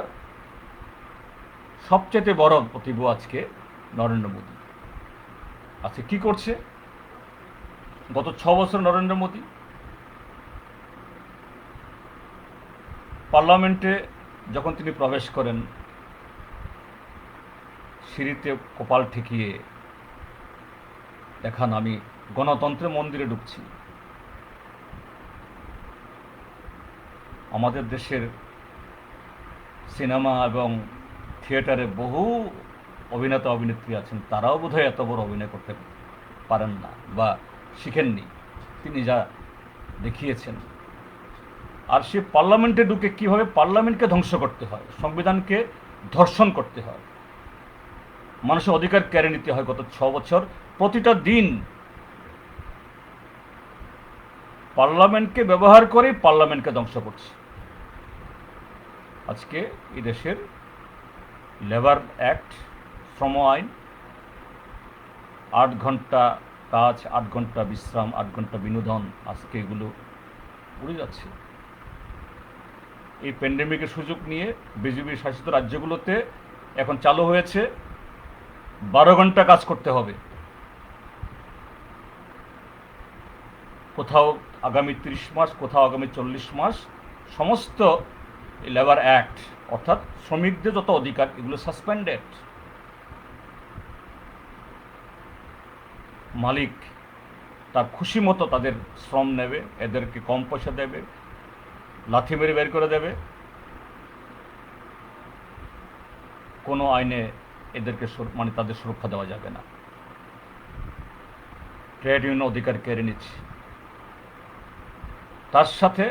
সবচেয়ে বড় প্রতিভা আজকে নরেন্দ্র মোদী। আজকে কি করছে? গত 6 বছর নরেন্দ্র মোদী পার্লামেন্টে যখন তিনি প্রবেশ করেন, সিঁড়িতে কপাল ঠেকিয়ে দেখান, আমি গণতন্ত্রের মন্দিরে ঢুকছি। আমাদের দেশের সিনেমা এবং থিয়েটারে বহু অভিনেতা অভিনেত্রী আছেন, তারাও বোধহয় এত বড় অভিনয় করতে পারেন না বা শিখেননি, তিনি যা দেখিয়েছেন। আর সে পার্লামেন্টে ঢুকে কীভাবে পার্লামেন্টকে ধ্বংস করতে হয়, সংবিধানকে ধর্ষণ করতে হয়, মানুষের অধিকার কেড়ে নিতে হয়। গত 6 বছর প্রতিটা দিন পার্লামেন্টকে ব্যবহার করে পার্লামেন্টকে ধ্বংস করছে। আজকে এই দেশের লেবার অ্যাক্ট, শ্রম আইন, 8 ঘন্টা কাজ, 8 ঘন্টা বিশ্রাম, 8 ঘন্টা বিনোদন, আজকে এগুলো উড়ে যাচ্ছে। এই প্যান্ডেমিকের সুযোগ নিয়ে বিজেপি শাসিত রাজ্যগুলোতে এখন চালু হয়েছে 12 ঘন্টা কাজ করতে হবে। কোথাও আগামী 30 মাস, কোথাও আগামী 40 মাস সমস্ত লেবার অ্যাক্ট অর্থাৎ শ্রমিকদের যত অধিকার এগুলো সাসপেন্ডেড। মালিক তার খুশি মতো তাদের শ্রম নেবে, এদেরকে কম পয়সা দেবে, লাথি মেরে বের করে দেবে, কোনো আইনে এদেরকে মানে তাদের সুরক্ষা দেওয়া যাবে না। ট্রেড ইউনিয়ন অধিকার কেড়ে নিচ্ছে। তার সাথে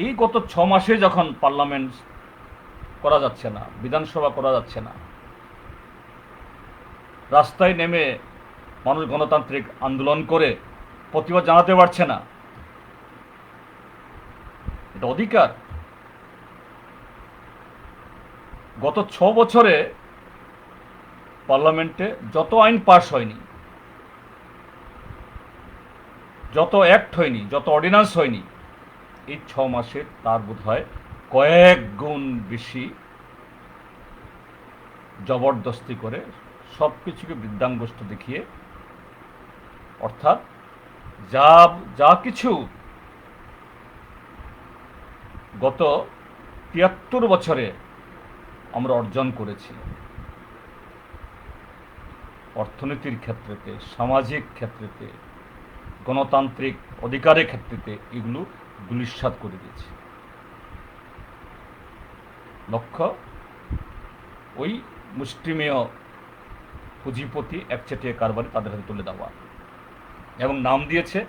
এই গত 6 মাসে যখন পার্লামেন্ট করা যাচ্ছে না, বিধানসভা করা যাচ্ছে না, রাস্তায় নেমে মানুষ গণতান্ত্রিক আন্দোলন করে প্রতিবাদ জানাতে পারছে না, এটা অধিকার। গত 6 বছরে পার্লামেন্টে যত আইন পাস হয়নি, যত অ্যাক্ট হয়নি, যত অর্ডিন্যান্স হয়নি, এই 6 মাসে তার বোধ হয় কয়েক গুণ বেশি জবরদস্তি করে সব কিছুকে বৃদ্ধাঙ্গুষ্ঠ দেখিয়ে, অর্থাৎ যা যা কিছু গত 73 বছরে আমরা অর্জন করেছি অর্থনীতির ক্ষেত্রেতে, সামাজিক ক্ষেত্রেতে, গণতান্ত্রিক অধিকারের ক্ষেত্রেতে, এগুলো ধূলিসাৎ করে দিয়েছে। লক্ষ্য ওই মুষ্টিমেয় পুঁজিপতি একচেটিয়া কারবারে তাদের হাতে তুলে দেওয়া, এবং নাম দিয়েছে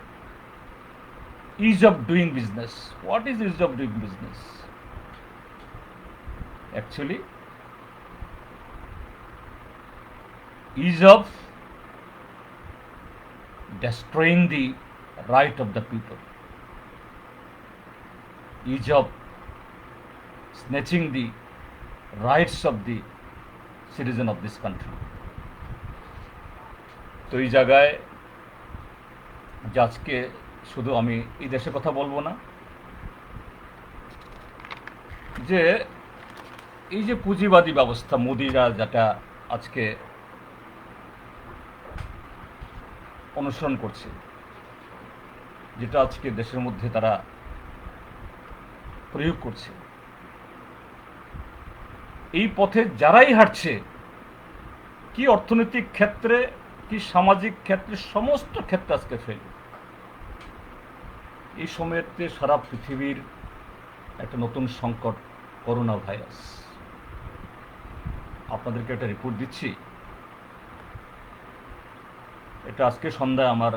is of doing business. What is is of doing business? Actually ease of destroying the right of the people, ease of snatching the rights of the citizen of this country. তো এই জায়গায় যে আজকে শুধু আমি এই দেশের কথা বলবো না, যে এই যে পুঁজিবাদী ব্যবস্থা মোদিরা যেটা আজকে অনুসরণ করছে, যেটা আজকে দেশের মধ্যে তারা প্রয়োগ করছে, এই পথে যারাই হাঁটছে, কি অর্থনৈতিক ক্ষেত্রে, কি সামাজিক ক্ষেত্রে, সমস্ত ক্ষেত্রে আজকে ফেল। এই সময়তে সারা পৃথিবীর একটা নতুন সংকট, করোনা ভাইরাস। আপনাদেরকে একটা রিপোর্ট দিচ্ছি, এটা আজকে সন্ধ্যায় আমার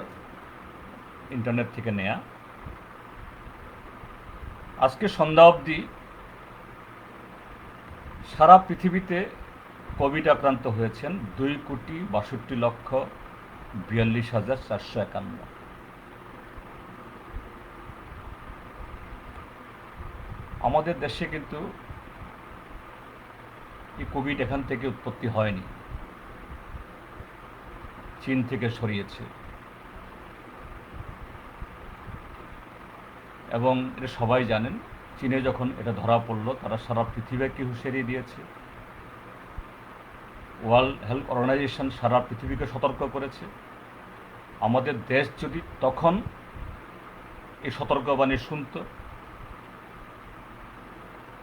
ইন্টারনেট থেকে নেয়া। আজকে সন্ধ্যা অবধি সারা পৃথিবীতে কোভিড আক্রান্ত হয়েছেন 2,62,42,451। আমাদের দেশে কিন্তু এই কোভিড এখান থেকে উৎপত্তি হয়নি, চীন থেকে ছড়িয়েছে, এবং এটা সবাই জানেন। চীনে যখন এটা ধরা পড়ল, তারা সারা পৃথিবীকে হুঁশিয়ারি দিয়েছে। ওয়ার্ল্ড হেলথ অর্গানাইজেশন সারা পৃথিবীকে সতর্ক করেছে। আমাদের দেশ যদি তখন এই সতর্কবাণী শুনত,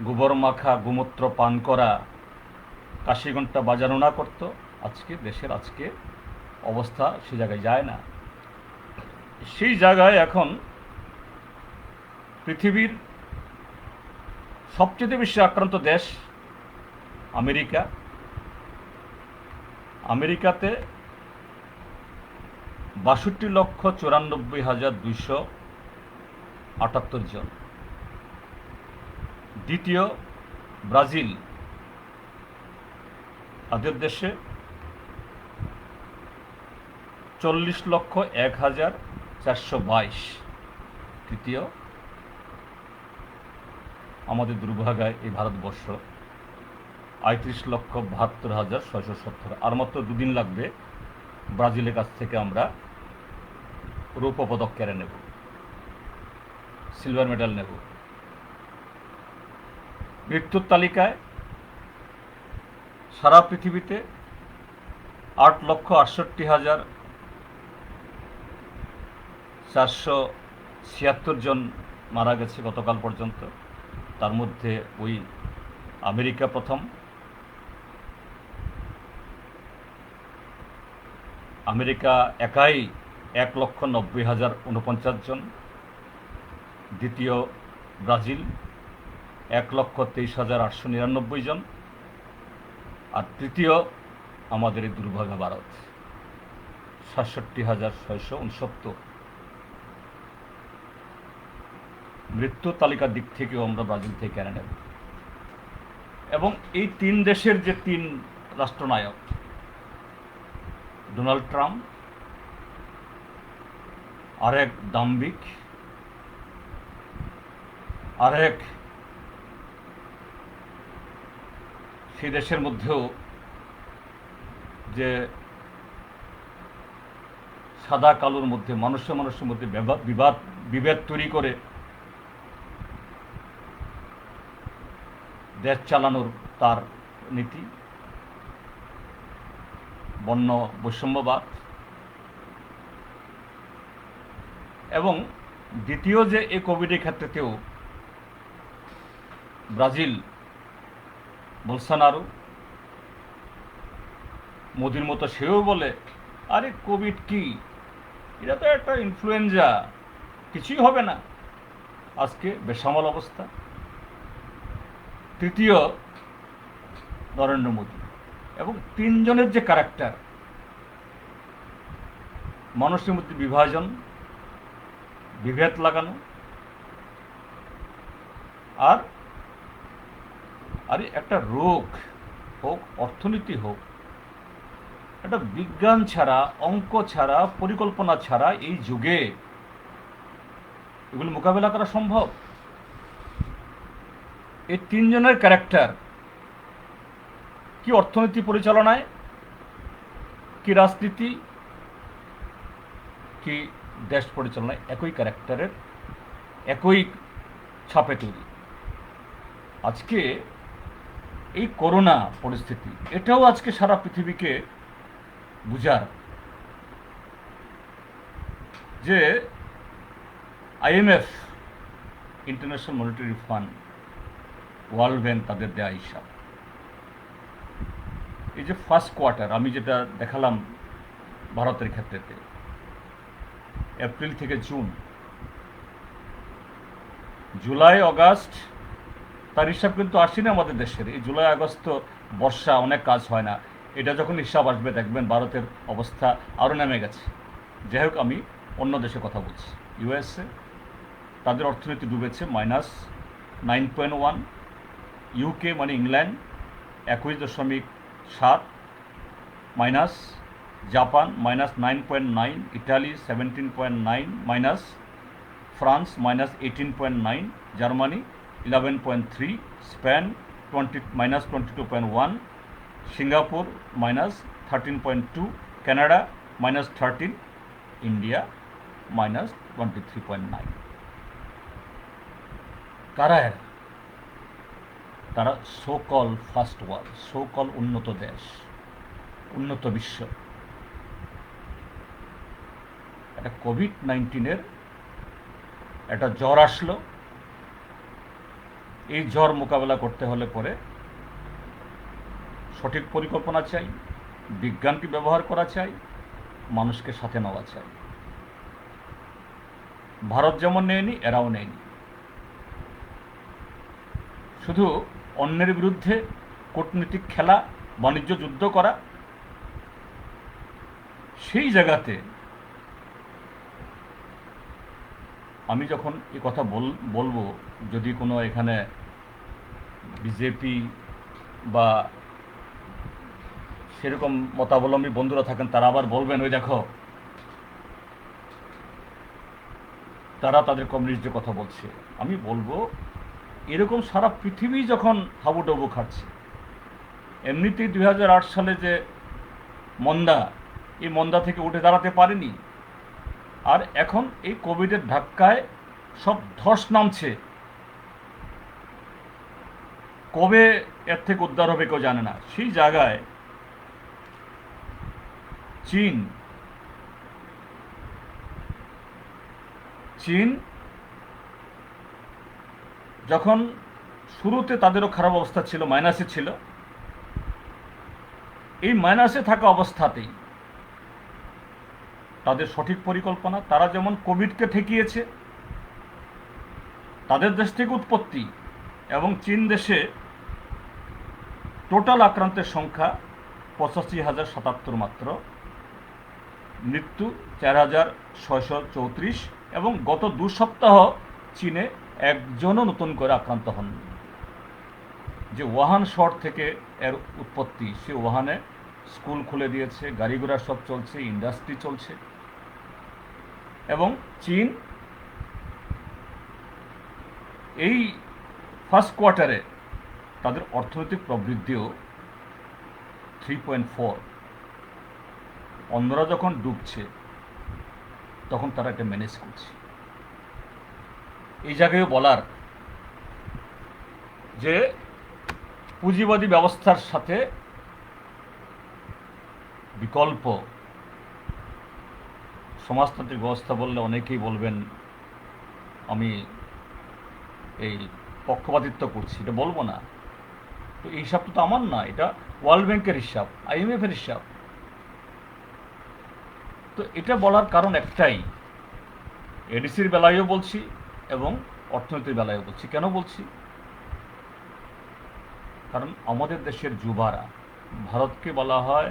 গোবর মাখা গোমূত্র পান করা, কাশি ঘণ্টা বাজানো না করতো, আজকে দেশের আজকে অবস্থা সে জায়গায় যায় না। সেই জায়গায় এখন পৃথিবীর সবচেয়ে বেশি আক্রান্ত দেশ আমেরিকা। আমেরিকাতে 62,94,278 জন। দ্বিতীয় ব্রাজিল, তাদের দেশে 40,01,422। তৃতীয় আমাদের দুর্ভাগায় এই ভারতবর্ষ 35,72,670। আর মাত্র 2 দিন লাগবে ব্রাজিলের কাছ থেকে আমরা রৌপ্য পদক কেড়ে নেব। সিলভার মেডাল নেব। মৃত্যুর তালিকায় সারা পৃথিবীতে 8,68,476 জন মারা গেছে গতকাল পর্যন্ত। তার মধ্যে ওই আমেরিকা প্রথম, আমেরিকা একাই 1,90,049 জন, দ্বিতীয় ব্রাজিল 1,23,899 জন, আর তৃতীয় আমাদের এই দুর্ভাগা ভারত 67,669। মৃত্যু তালিকার দিক থেকেও আমরা ব্রাজিল থেকে কেড়ে নেব। এবং এই তিন দেশের যে তিন রাষ্ট্রনায়ক, ডোনাল্ড ট্রাম্প আরেক দাম্ভিক, আরেক সেই দেশের মধ্যেও যে সাদা কালোর মধ্যে মানুষের মধ্যে বিভেদ তৈরি করে দেশ চালানোর তার নীতি, বর্ণ বৈষম্যবাদ। এবং দ্বিতীয় যে এই কোভিডের ক্ষেত্রেতেও ব্রাজিল বোলসোনারো, মোদির মতো সেও বলে আরে কোভিড কি, এটা তো একটা ইনফ্লুয়েঞ্জা, কিছুই হবে না। আজকে বেসামাল অবস্থা। তৃতীয় নরেন্দ্র মোদী। এবং তিনজনের যে ক্যারেক্টার, মানুষের মধ্যে বিভাজন, বিভেদ লাগানো, আর একটা রোগ হোক, অর্থনীতি হোক, একটা বিজ্ঞান ছাড়া, অঙ্ক ছাড়া, পরিকল্পনা ছাড়া এই যুগে এগুলো মোকাবেলা করা সম্ভব? এই তিনজনের ক্যারেক্টার, কি অর্থনীতি পরিচালনায়, কি রাজনীতি, কি দেশ পরিচালনায়, একই ক্যারেক্টারের, একই ছাপে তৈরি। আজকে এই করোনা পরিস্থিতি, এটাও আজকে সারা পৃথিবীকে বুঝার যে IMF, international monetary fund, world bank তাদের দেয়া হিসাব, এই যে ফার্স্ট কোয়ার্টার আমি যেটা দেখালাম ভারতের ক্ষেত্রেতে, এপ্রিল থেকে জুন, জুলাই আগস্ট তার হিসাব কিন্তু আসেনি আমাদের দেশের। এই জুলাই আগস্ট তো বর্ষা, অনেক কাজ হয় না। এটা যখন হিসাব আসবে দেখবেন ভারতের অবস্থা আরও নেমে গেছে। যাই হোক, আমি অন্য দেশে কথা বলছি। USA তাদের অর্থনীতি ডুবেছে -9.1, UK মানে England 21.7 minus, Japan -9.9, Italy 17.9 minus, France -18.9, Germany 11.3, Spain -22.1, Singapore -13.2, Canada -13, India -23.9। কারা এরা? তারা সোকল ফার্স্ট ওয়ার্ল্ড, সোকল উন্নত দেশ, উন্নত বিশ্ব। একটা কোভিড-19 একটা জ্বর আসলো, এই জ্বর মোকাবেলা করতে হলে পরে সঠিক পরিকল্পনা চাই, বিজ্ঞানকে ব্যবহার করা চাই, মানুষকে সাথে নেওয়া চাই। ভারত যেমন নেয়নি, এরাও নেয়নি। শুধু অন্যের বিরুদ্ধে কূটনৈতিক খেলা, বাণিজ্য যুদ্ধ করা, সেই জায়গাতে আমি যখন এই কথা বলবো, যদি কোনো এখানে বিজেপি বা সেরকম মতাবলম্বী বন্ধুরা থাকেন, তারা আবার বলবেন ওই দেখো তারা তাদের কমিউনিস্টদের কথা বলছে। আমি বলবো এরকম সারা পৃথিবী যখন হাবুডুবু খাচ্ছে, এমনিতেই 2008 সালে যে মন্দা, এই মন্দা থেকে উঠে দাঁড়াতে পারেনি। আর এখন এই কোভিডের ধাক্কায় সব ধস নামছে, কবে এর থেকে উদ্ধার হবে কেউ জানে না। সেই জায়গায় চীন চীন যখন শুরুতে তাদেরও খারাপ অবস্থা ছিল, মাইনাসে ছিল, এই মাইনাসে থাকা অবস্থাতেই তাদের সঠিক পরিকল্পনা, তারা যেমন কোভিডকে ঠেকিয়েছে, তাদের দেশ থেকে উৎপত্তি, এবং চীন দেশে টোটাল আক্রান্তের সংখ্যা 85,077 মাত্র, মৃত্যু 4,634, এবং গত 2 সপ্তাহ চীনে একজনও নতুন করে আক্রান্ত হন। যে ওয়াহান শহর থেকে এর উৎপত্তি, সে ওয়াহানে স্কুল খুলে দিয়েছে, গাড়ি ঘোড়া সব চলছে, ইন্ডাস্ট্রি চলছে, এবং চীন এই ফার্স্ট কোয়ার্টারে তাদের অর্থনৈতিক প্রবৃদ্ধিও 3.4। অন্যরা যখন ডুবছে তখন তারা এটা ম্যানেজ করছে। এই জায়গায় বলার যে পুঁজিবাদী ব্যবস্থার সাথে বিকল্প সমাজতান্ত্রিক ব্যবস্থা বললে অনেকেই বলবেন আমি এই পক্ষপাতিত্ব করছি, এটা বলবো না। তো এই হিসাবটা তো আমার না, এটা ওয়ার্ল্ড ব্যাংকের হিসাব, IMF এর হিসাব। তো এটা বলার কারণ একটাই, এডিসির বেলায়ও বলছি এবং অর্থনীতির বেলায়ও বলছি। কেন বলছি? কারণ আমাদের দেশের যুবারা, ভারতকে বলা হয়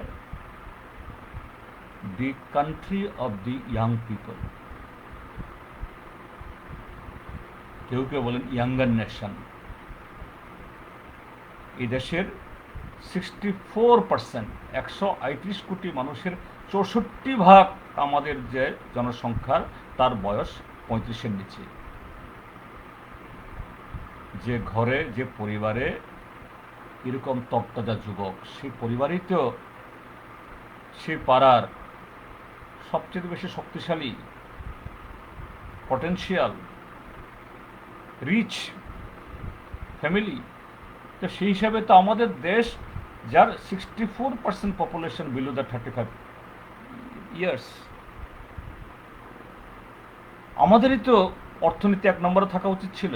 the country of the young people, কেউ কেউ বলেন ইয়াঙ্গার নেশন। এই দেশের 64%, 138 কোটি মানুষের 64% আমাদের যে জনসংখ্যার, তার বয়স 35-এর নিচে। যে ঘরে, যে পরিবারে এরকম তপ্তাজা যুবক, সেই পরিবারেই তো সেই পাড়ার সবচেয়ে বেশি শক্তিশালী, পটেনশিয়াল, রিচ ফ্যামিলি। তো সেই হিসাবে তো আমাদের দেশ, যার 64% পপুলেশন বিলো দ্য 35 ইয়ার্স, আমাদেরই তো অর্থনীতি 1 নম্বরে থাকা উচিত ছিল।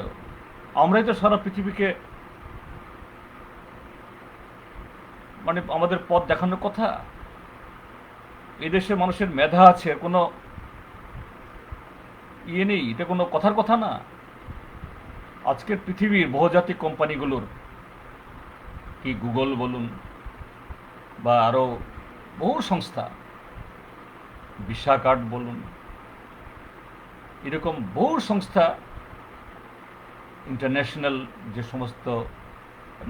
আমরাই তো সারা পৃথিবীকে মানে আমাদের পথ দেখানোর কথা। এই দেশে মানুষের মেধা আছে, কোনো ইয়ে নেই, এটা কোনো কথার কথা না। আজকের পৃথিবীর বহুজাতিক কোম্পানিগুলোর, কি গুগল বলুন বা আরও বহু সংস্থা, ভিসা কার্ড বলুন, এরকম বহু সংস্থা, ইন্টারন্যাশনাল যে সমস্ত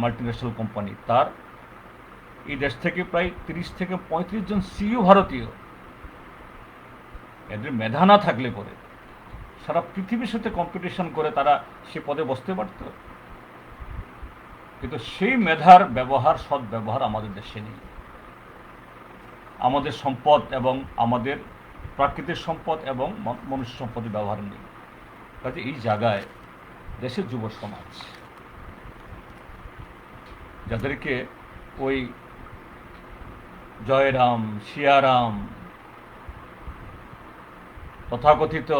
মাল্টিন্যাশনাল কোম্পানি, তার এই দেশ থেকে প্রায় 30 থেকে 35 জন সিইও ভারতীয়। এদের মেধা না থাকলে পরে সারা পৃথিবীর সাথে কম্পিটিশন করে তারা সে পদে বসতে পারত, কিন্তু সেই মেধার ব্যবহার, সৎ ব্যবহার আমাদের দেশে নেই। আমাদের সম্পদ এবং আমাদের প্রাকৃতিক সম্পদ এবং মনুষ্য সম্পদের ব্যবহার নেই। কাজে এই জায়গায় দেশের যুব সমাজ, যাদেরকে ওই জয়রাম, সিয়ারাম, তথাকথিত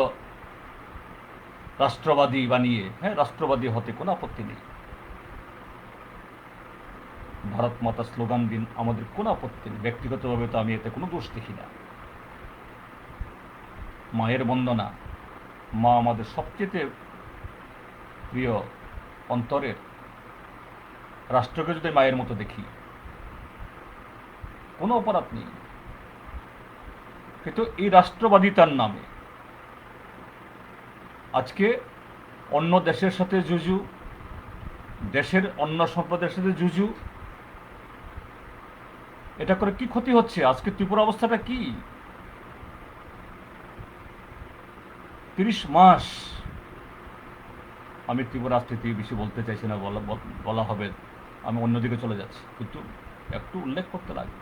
রাষ্ট্রবাদী বানিয়ে, হ্যাঁ, রাষ্ট্রবাদী হতে কোনো আপত্তি নেই, ভারত মাতা স্লোগান দিন, আমাদের কোনো আপত্তি নেই। ব্যক্তিগতভাবে তো আমি এতে কোনো দোষ দেখি না। মায়ের বন্দনা, মা আমাদের সবচেয়ে প্রিয়, অন্তরের। রাষ্ট্রকে যদি মায়ের মতো দেখি, কোনো অপরাধ নেই। কিন্তু এই রাষ্ট্রবাদিতার নামে আজকে অন্য দেশের সাথে জুজু, দেশের অন্য সম্প্রদায়ের সাথে জুজু, এটা করে কি ক্ষতি হচ্ছে? আজকে ত্রিপুরা অবস্থাটা কি? 30 মাস, আমি ত্রিপুরা রাজনীতি বেশি বলতে চাইছি না, বলা হবে, আমি অন্যদিকে চলে যাচ্ছি, কিন্তু একটু উল্লেখ করতে লাগে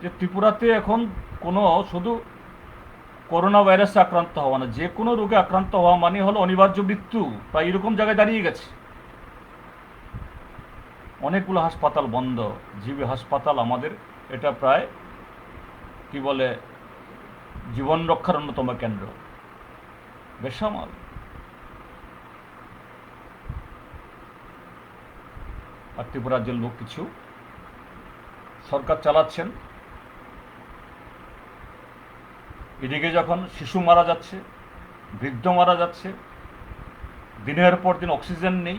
যে ত্রিপুরাতে এখন কোনো শুধু করোনা ভাইরাসে আক্রান্ত হওয়া না, যে কোনো রোগে আক্রান্ত হওয়া মানে হলো অনিবার্য মৃত্যু। প্রায় এরকম জায়গায় দাঁড়িয়ে গেছে। অনেকগুলো হাসপাতাল বন্ধ, জিবি হাসপাতাল আমাদের এটা প্রায় কি বলে জীবন রক্ষার অন্যতম কেন্দ্র, বেসামাল। আর ত্রিপুরা রাজ্যের লোক কিছু সরকার চালাচ্ছেন, এদিকে যখন শিশু মারা যাচ্ছে, বৃদ্ধ মারা যাচ্ছে, দিনের পর দিন অক্সিজেন নেই,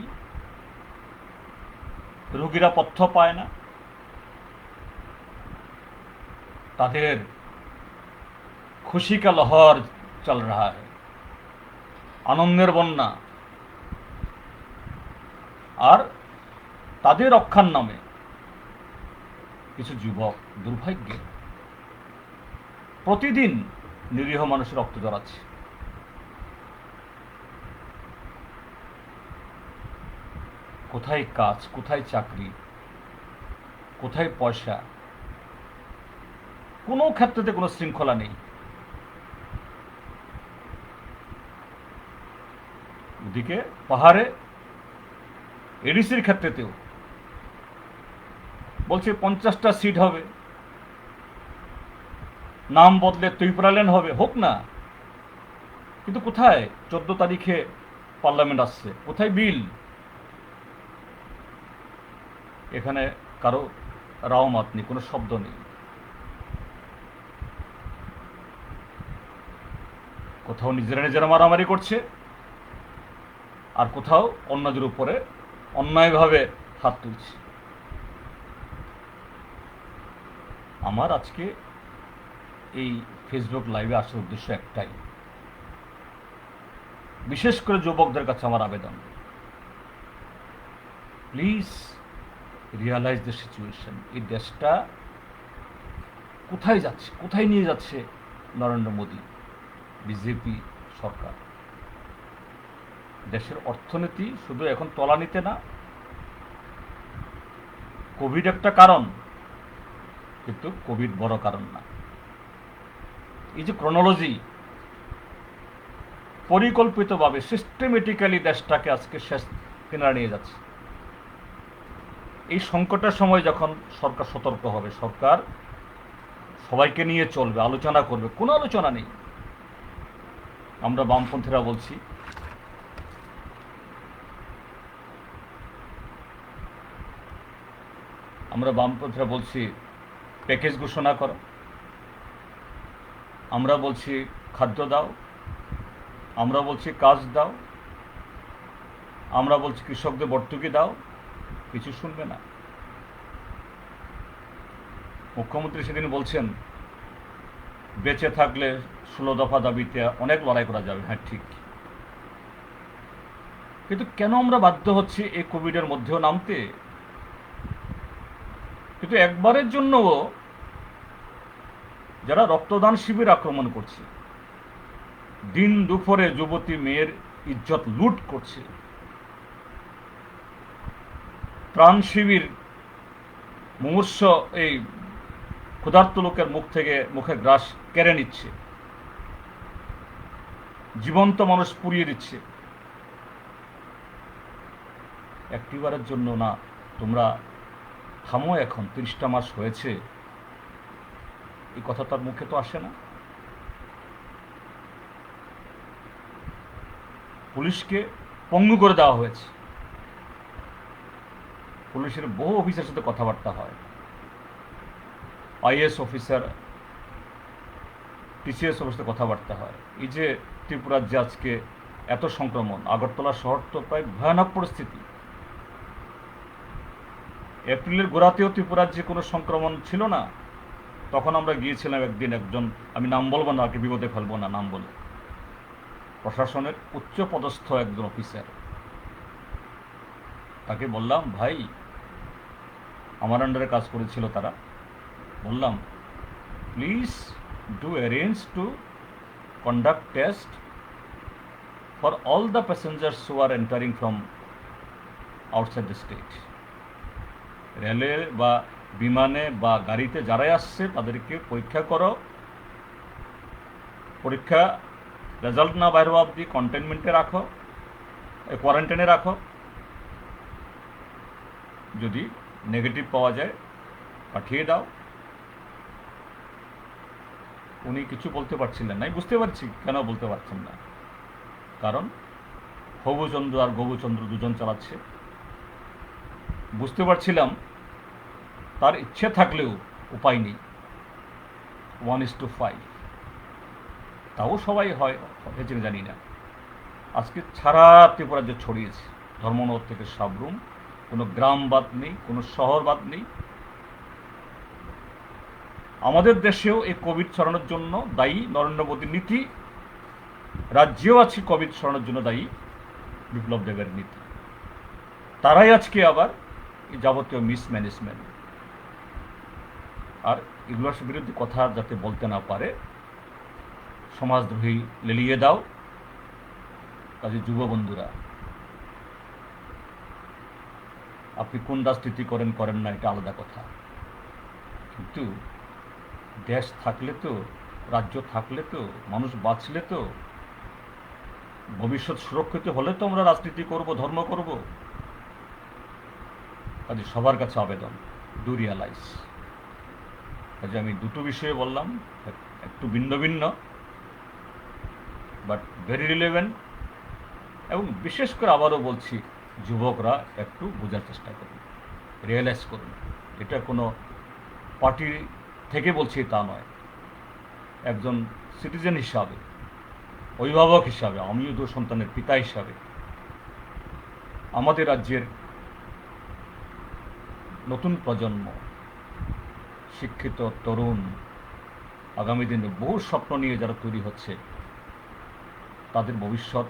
রোগীরা পথ্য পায় না, তাদের খুশি কা লহর চল रहा है, আনন্দের বন্যা। আর তাদের রক্ষার নামে কিছু যুবক দুর্ভাগ্যে প্রতিদিন নিরীহ মানুষের রক্ত ঝরাচ্ছে। কোথায় কাজ, কোথায় চাকরি, কোথায় পয়সা, কোনো ক্ষেত্রেতে কোনো শৃঙ্খলা নেই। ওদিকে পাহাড়ে এডিসির ক্ষেত্রেতেও বলছে 50টা সিট হবে, নাম বদলে ত্রিপুরাল্যান্ড হবে, হোক না, কিন্তু কোথায় 14 তারিখে পার্লামেন্ট আসছে, কোথায় বিল? এখানে কারো রাওমাত নেই, কোনো শব্দ নেই। কোথাও নিজেরা নিজেরা মারামারি করছে, আর কোথাও অন্যদের উপরে অন্যায়ভাবে হাত তুলছে। আমার আজকে এই ফেসবুক লাইভে আসার উদ্দেশ্য একটাই, বিশেষ করে যুবকদের কাছে আমার আবেদন, প্লিজ রিয়ালাইজ দ্য সিচুয়েশন। এই দেশটা কোথায় যাচ্ছে, কোথায় নিয়ে যাচ্ছে নরেন্দ্র মোদী, বিজেপি সরকার। দেশের অর্থনীতি শুধু এখন তলানিতে না, কোভিড একটা কারণ, কিন্তু কোভিড বড় কারণ না। এই যে ক্রোনোলজি, পরিকল্পিতভাবে সিস্টেমেটিক্যালি দেশটাকে আজকে শেষ কিনারা নিয়ে যাচ্ছে। এই সংকটের সময় যখন সরকার সতর্ক হবে, সরকার সবাইকে নিয়ে চলবে, আলোচনা করবে, কোনো আলোচনা নেই। আমরা বামপন্থীরা বলছি, প্যাকেজ ঘোষণা করো, আমরা বলছি খাদ্য দাও, আমরা বলছি কাজ দাও, আমরা বলছি কৃষকদের ভর্তুকি দাও, কিছু শুনবে না। মুখ্যমন্ত্রী সেদিন বলছেন বেঁচে থাকলে 16 দফা দাবিতে অনেক লড়াই করা যাবে। হ্যাঁ, ঠিক, কিন্তু কেন আমরা বাধ্য হচ্ছি এই কোভিডের মধ্যেও নামতে? কিন্তু একবারের জন্য যারা রক্তদান শিবির আক্রমণ করছে, দিন দুপুরে যুবতী মেয়ের ইজ্জত লুট করছে, ত্রাণ শিবির মুমূর্ষ এই ক্ষুধার্ত লোকের মুখ থেকে মুখে গ্রাস কেড়ে নিচ্ছে, জীবন্ত মানুষ পুড়িয়ে দিচ্ছে, একটিবারের জন্য না তোমরা থামো, এখন 30টা মাস হয়েছে, এই কথা তার মুখে তো আসে না। পুলিশকে পঙ্গু করে দেওয়া হয়েছে, পুলিশের বহু অফিসারের সাথে কথাবার্তা হয়, আইএস অফিসার, টিসিএস অফিসার কথাবার্তা হয়। এই যে ত্রিপুরার যে আজকে এত সংক্রমণ, আগরতলা শহর তো প্রায় ভয়ানক পরিস্থিতি। এপ্রিলের গোড়াতেও ত্রিপুরার যে কোনো সংক্রমণ ছিল না, তখন আমরা গিয়েছিলাম একদিন, একজন, আমি নাম বলবো না, আর কি বিপদে ফেলবো না নাম বলে, প্রশাসনের উচ্চ পদস্থ একজন অফিসার, তাকে বললাম, ভাই, আমার আন্ডারে কাজ করেছিল তারা, বললাম please do arrange to conduct test for all the passengers who R entering from outside the state. রেলে বা বিমানে বা গাড়িতে যারাই আসছে তাদেরকে পরীক্ষা করো, পরীক্ষা রেজাল্ট না বাইর হওয়া অবধি কন্টেনমেন্টে রাখো, কোয়ারেন্টাইনে রাখো, যদি নেগেটিভ পাওয়া যায় পাঠিয়ে দাও। উনি কিছু বলতে পারছিলেন না, আমি বুঝতে পারছি কেন বলতে পারছেন না, কারণ হবুচন্দ্র আর গবুচন্দ্র দুজন চালাচ্ছে। বুঝতে পারছিলাম তার ইচ্ছে থাকলেও উপায় নেই, 1:5, তাও সবাই হয়েছে জানি না। আজকে সারা ত্রিপুরা যে ছড়িয়েছে, ধর্মনগর থেকে সাবরুম, কোনো গ্রাম বাদ নেই, কোনো শহর বাদ নেই। আমাদের দেশেও এই কোভিড ছড়ানোর জন্য দায়ী নরেন্দ্র মোদীর নীতি, রাজ্যেও আছে কোভিড ছড়ানোর জন্য দায়ী বিপ্লব দেবের নীতি। তারাই আজকে আবার এই যাবতীয় মিসম্যানেজমেন্ট আর এগুলোর বিরুদ্ধে কথা যাতে বলতে না পারে, সমাজদ্রোহী লেলিয়ে দাও। কাজে যুব বন্ধুরা, আপনি কোন রাজনীতি করেন না এটা আলাদা কথা, কিন্তু দেশ থাকলে তো, রাজ্য থাকলে তো, মানুষ বাঁচলে তো, ভবিষ্যৎ সুরক্ষিত হলে তো আমরা রাজনীতি করব, ধর্ম করব। কাজে সবার কাছে আবেদন, ডু রিয়ালাইজ। কাজে আমি দুটো বিষয়ে বললাম, একটু ভিন্ন ভিন্ন বাট ভেরি রিলেভেন্ট, এবং বিশেষ করে আবারও বলছি, যুবকরা একটু বোঝার চেষ্টা করুন, রিয়েলাইজ করুন। এটা কোনো পার্টি থেকে বলছি তা নয়, একজন সিটিজেন হিসাবে, অভিভাবক হিসাবে, আমিও দু সন্তানের পিতা হিসাবে, আমাদের রাজ্যের নতুন প্রজন্ম, শিক্ষিত তরুণ, আগামী দিনে বহু স্বপ্ন নিয়ে যারা তৈরি হচ্ছে, তাদের ভবিষ্যৎ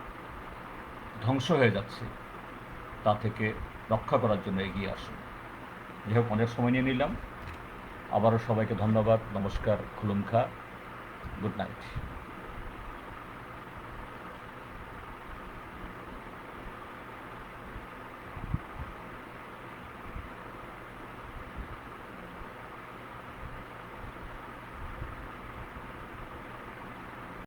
ধ্বংস হয়ে যাচ্ছে, তা থেকে রক্ষা করার জন্য এগিয়ে আসুন। যাই হোক, অনেক সময় নিয়ে নিলাম। আবারও সবাইকে ধন্যবাদ, নমস্কার, খুলুমখা, গুড নাইট।